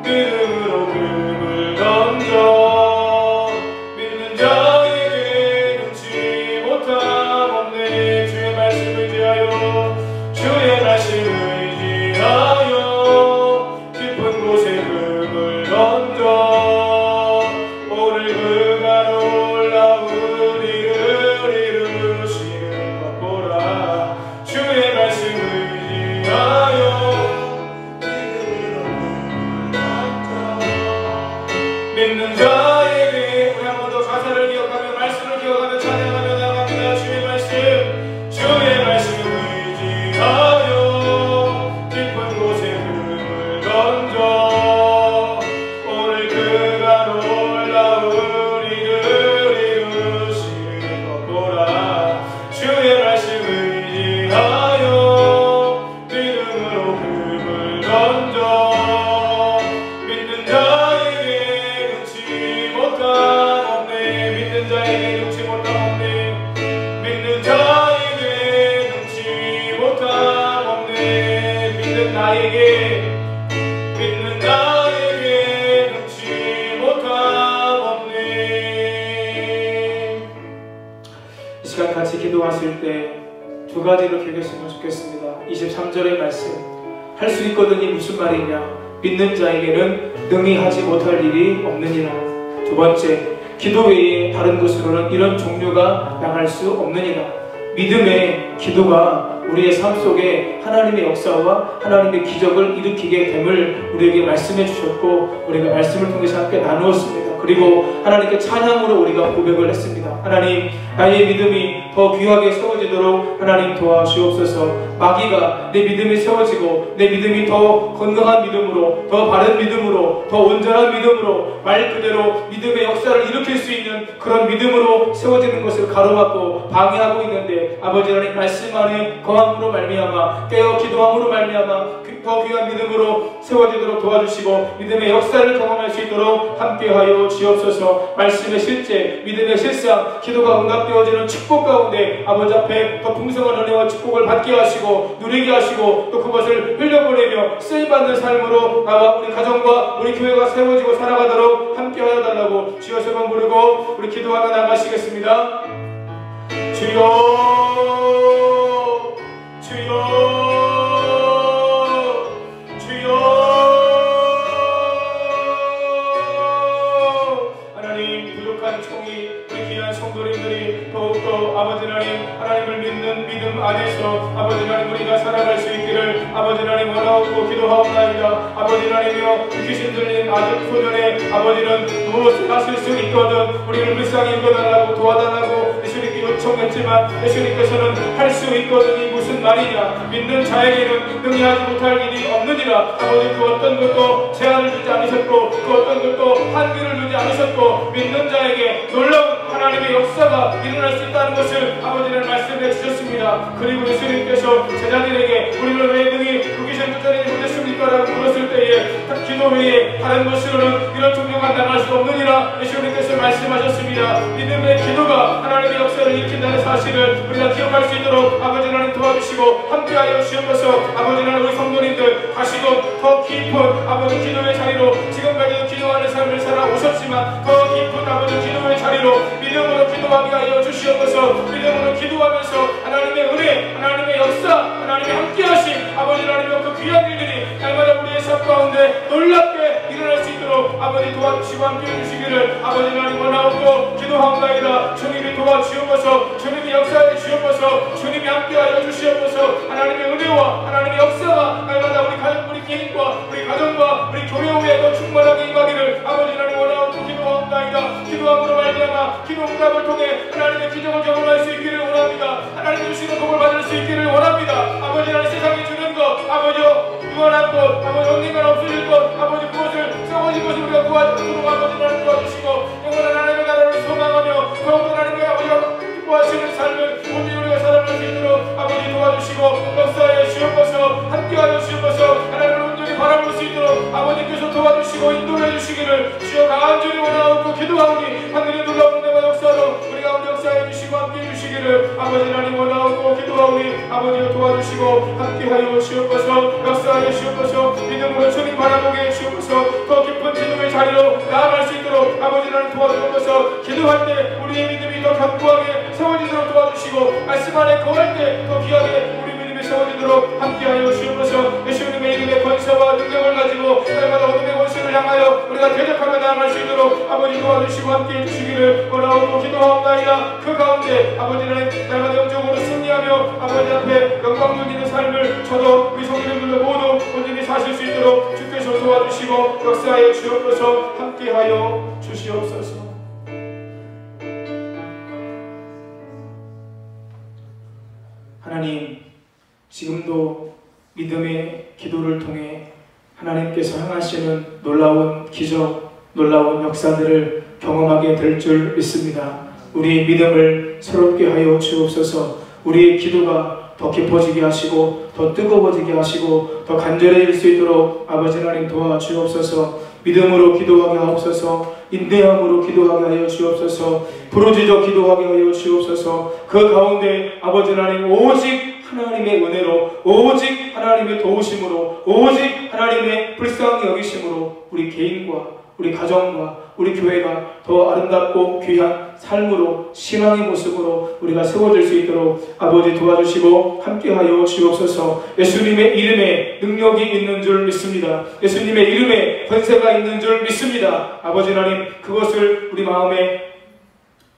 믿음으로 금을 던져 믿는 자에게 능치 못함 없네. 주의 말씀을 의지하여, 주의 말씀을 의지하여 깊은 곳에 금을 던져 오늘 그가 놀라운 일을 이루시는 것 보라. 주의 말씀을 의지하여 믿음으로 금을 던져 믿는 자에게. 우리 한 번 더 가사를 기억하며 말씀을 기억하며 찬양하며 나갑니다. 주의 말씀, 주의 말씀을 의지하여 깊은 곳에 금을 던져 오늘 그가 놀라운 일을 이루시는 것 보라. 주의 말씀을 의지하여 믿음으로 금을 던져 믿는 자에게 능치 못함 없네. 믿는 자에게 능치 못함 없네. 믿는 자에게 능치 못함 없네. 믿는 나에게, 믿는 나에게 능치 못함 없네. 이 시간 같이 기도하실 때 두 가지로 기억했으면 좋겠습니다. 23절의 말씀, 할 수 있거든이 무슨 말이냐? 믿는 자에게는 능히 하지 못할 일이 없느니라. 두 번째, 기도 외에 다른 곳으로는 이런 종류가 나갈 수 없느니라. 믿음의 기도가 우리의 삶 속에 하나님의 역사와 하나님의 기적을 일으키게 됨을 우리에게 말씀해 주셨고, 우리가 말씀을 통해서 함께 나누었습니다. 그리고 하나님께 찬양으로 우리가 고백을 했습니다. 하나님, 나의 믿음이 더 귀하게 세워지도록 하나님 도와주옵소서. 마귀가 내 믿음이 세워지고 내 믿음이 더 건강한 믿음으로, 더 바른 믿음으로, 더 온전한 믿음으로, 말 그대로 믿음의 역사를 일으킬 수 있는 그런 믿음으로 세워지는 것을 가로막고 방해하고 있는데, 아버지 하나님 말씀 안에 거함으로 말미암아, 깨어 기도함으로 말미암아 더 귀한 믿음으로 세워지도록 도와주시고 믿음의 역사를 경험할 수 있도록 함께하여 주옵소서. 말씀의 실제, 믿음의 실상, 기도가 응답되어지는 축복 가운데 아버지 앞에 더 풍성한 은혜와 축복을 받게 하시고 누리게 하시고, 또 그것을 흘려보내며 쓰임받는 삶으로 나와 우리 가정과 우리 교회가 세워지고 살아가도록 함께하여 달라고 주여 세 번 부르고 우리 기도하며 나가시겠습니다. 주여, 주여, 아버지 하나님, 하나님을 믿는 믿음 안에서 아버지 하나님 우리가 살아갈 수 있기를 아버지 하나님 원하옵고 기도하옵나이다. 아버지 하나님이여, 귀신 들린 아들 소년의 아버지는 무엇을 하실 수 있거든 우리를 불쌍히 여겨달라고 도와달라고 예수님께 요청했지만 예수님께서는 할 수 있거든이 무슨 말이냐. 믿는 자에게는 능히하지 못할 일이 없느니라. 아버지, 그 어떤 것도 제한을 주지 않으셨고 그 어떤 것도 한계를 두지 않으셨고 믿는 자에게 놀라운 하나님의 역사가 일어날 수 있다는 것을 아버지는 말씀해 주셨습니다. 그리고 예수님께서 제자들에게 우리를 왜 능히 그 귀신 쫓아내지 못했습니까? 라고 물었을 때에 기도 외에 다른 것으로는 이런 존경만 당할 수 없느니라 예수님께서 말씀하셨습니다. 믿음의 기도가 하나님의 역사를 일으킨다는 사실을 우리가 기억할 수 있도록 아버지 하나님 도와주시고 함께하여 주옵소서. 아버지 하나님, 우리 성도님들 다시금 더 깊은 아버지 기도의 자리로, 지금까지도 기도하는 삶을 살아오셨지만 더 깊은 아버지 기도의 자리로 믿음으로 기도하게 하여 주시옵소서. 믿음으로 기도하면서 하나님의 은혜, 하나님의 역사, 하나님의 함께하심, 아버지 하나님의 그 귀한 일들이 날마다 우리의 삶 가운데 놀랍게 일어날 수 있도록 아버지 도와주시고 함께해 주시기를 아버지 하나님 원하옵고 기도하옵나이다. 주님이 도와주옵소서. 주님이 역사해 주옵소서. 주님이 함께하여 주시옵소서. 하나님의 은혜와 하나님의 역사가 날마다 우리 가족, 우리 개인과 우리 가정과 우리 교회 후에 더 충만하게 임하기를 아버지 하나님 원하옵고 기도하옵나이다. 기도함으로 말미암아 기도 응답을 통해 하나님의 기적을 경험할 수 있기를 원합니다. 하나님 주시는 복을 받을 수 있기를 원합니다. 아버지 하나님, 세상이 주는 것, 아버지여 유한한 것, 아버지 언젠간 없어질 것, 아버지 그것을 썩어진 것을 우리가 구하도록 아버지 하나님 도와주시고 영원한 하나님의 나라를 소망하며 더욱더 하나님의 아버지가 기뻐하시는 삶을 오늘 우리가 살아갈 수 있도록 아버지 도와주시고 역사에 주옵소서. 함께하여 주옵소서. 하나님을 온전히 바라볼 수 있도록 아버지께서 도와주시고 인도해 주시기를 주여 간절히 원하옵고 기도하오니 하늘의 놀라운 은혜와 역사로 우리 가운데 역사해 주시고 함께해 주시기를 아버지 하나님 원하옵고 기도하오니 아버지가 도와주시고 함께하여 주옵소서. 역사하여 주옵소서. 믿음으로 주님 바라보게 주옵소서. 더 깊은 기도의 자리로 나아갈 수 있도록 아버지 하나님 도와주옵소서. 기도할 때 우리의 믿음이 더 견고하게 세워지도록 도와주시고 말씀 안에 거할 때 더 귀하게 우리 믿음이 세워지도록 함께하여 주옵소서. 예수님의 이름의 권세와 능력을 가지고 날마다 어둠의 권세를 향하여 우리가 대적하며 나아갈 수 있도록 아버지 도와주시고 함께해 주시기를 원하옵고 기도하옵나이다. 그 가운데 아버지는 날마다 영적으로 승리하며 아버지 앞에 영광 돌리는 삶을 저도 우리 성도님들도 모두 온전히 사실 수 있도록 주께서 도와주시고 역사하여 주옵소서. 함께하여 주시옵소서. 하나님, 지금도 믿음의 기도를 통해 하나님께서 행하시는 놀라운 기적, 놀라운 역사들을 경험하게 될 줄 믿습니다. 우리의 믿음을 새롭게 하여 주옵소서. 우리의 기도가 더 깊어지게 하시고 더 뜨거워지게 하시고 더 간절해질 수 있도록 아버지 하나님 도와주옵소서. 믿음으로 기도하게 하옵소서. 인내함으로 기도하게 하여 주옵소서. 부르짖어 기도하게 하여 주옵소서. 그 가운데 아버지 하나님 오직 하나님의 은혜로, 오직 하나님의 도우심으로, 오직 하나님의 불쌍히 여기심으로 우리 개인과 우리 가정과 우리 교회가 더 아름답고 귀한 삶으로, 신앙의 모습으로 우리가 세워질 수 있도록 아버지 도와주시고 함께하여 주옵소서. 예수님의 이름에 능력이 있는 줄 믿습니다. 예수님의 이름에 권세가 있는 줄 믿습니다. 아버지 하나님, 그것을 우리 마음에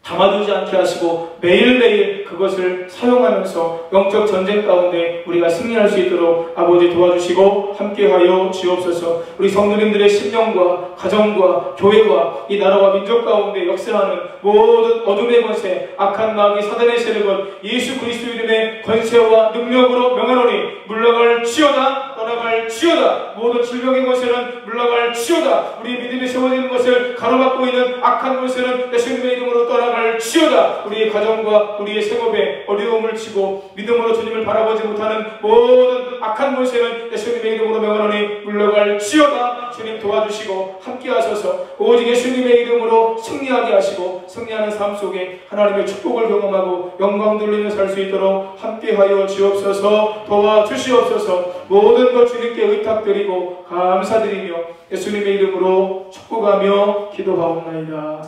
담아두지 않게 하시고 매일매일 그것을 사용하면서 영적 전쟁 가운데 우리가 승리할 수 있도록 아버지 도와주시고 함께하여 주옵소서. 우리 성도님들의 심령과 가정과 교회와 이 나라와 민족 가운데 역사하는 모든 어둠의 권세, 악한 마귀 사단의 세력은 예수 그리스도 이름의 권세와 능력으로 명하노니 물러갈 지어다, 떠나갈 지어다. 모든 질병의 권세는 물러갈 지어다. 우리 믿음이 세워지는 것을 가로막고 있는 악한 권세는 예수님의 이름으로 떠나갈 지어다. 우리의 가정과 우리의 생업에 어려움을 치고 믿음으로 주님을 바라보지 못하는 모든 악한 권세는 예수님의 이름으로 명하노니 물러갈 지어다. 주님 도와주시고 함께하셔서 오직 예수님의 이름으로 승리하게 하시고 승리하는 삶 속에 하나님의 축복을 경험하고 영광 돌리며 살 수 있도록 함께하여 주옵소서. 도와주시옵소서. 모든 것 주님께 의탁드리고 감사드리며 예수님의 이름으로 축복하며 기도하옵나이다.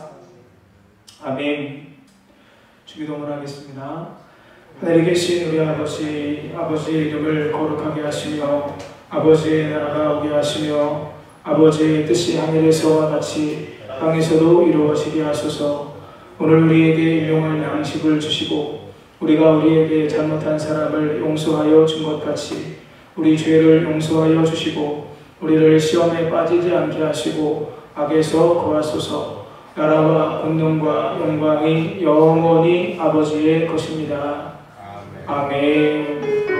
아멘. 주기도문을 하겠습니다. 하늘에 계신 우리 아버지, 아버지의 이름을 거룩하게 하시며 아버지의 나라가 오게 하시며 아버지의 뜻이 하늘에서와 같이 땅에서도 이루어지게 하소서. 오늘 우리에게 일용할 양식을 주시고 우리가 우리에게 잘못한 사람을 용서하여 준 것 같이 우리 죄를 용서하여 주시고 우리를 시험에 빠지지 않게 하시고 악에서 구하소서. 나라와 권능과 영광이 영원히 아버지의 것입니다. 아멘.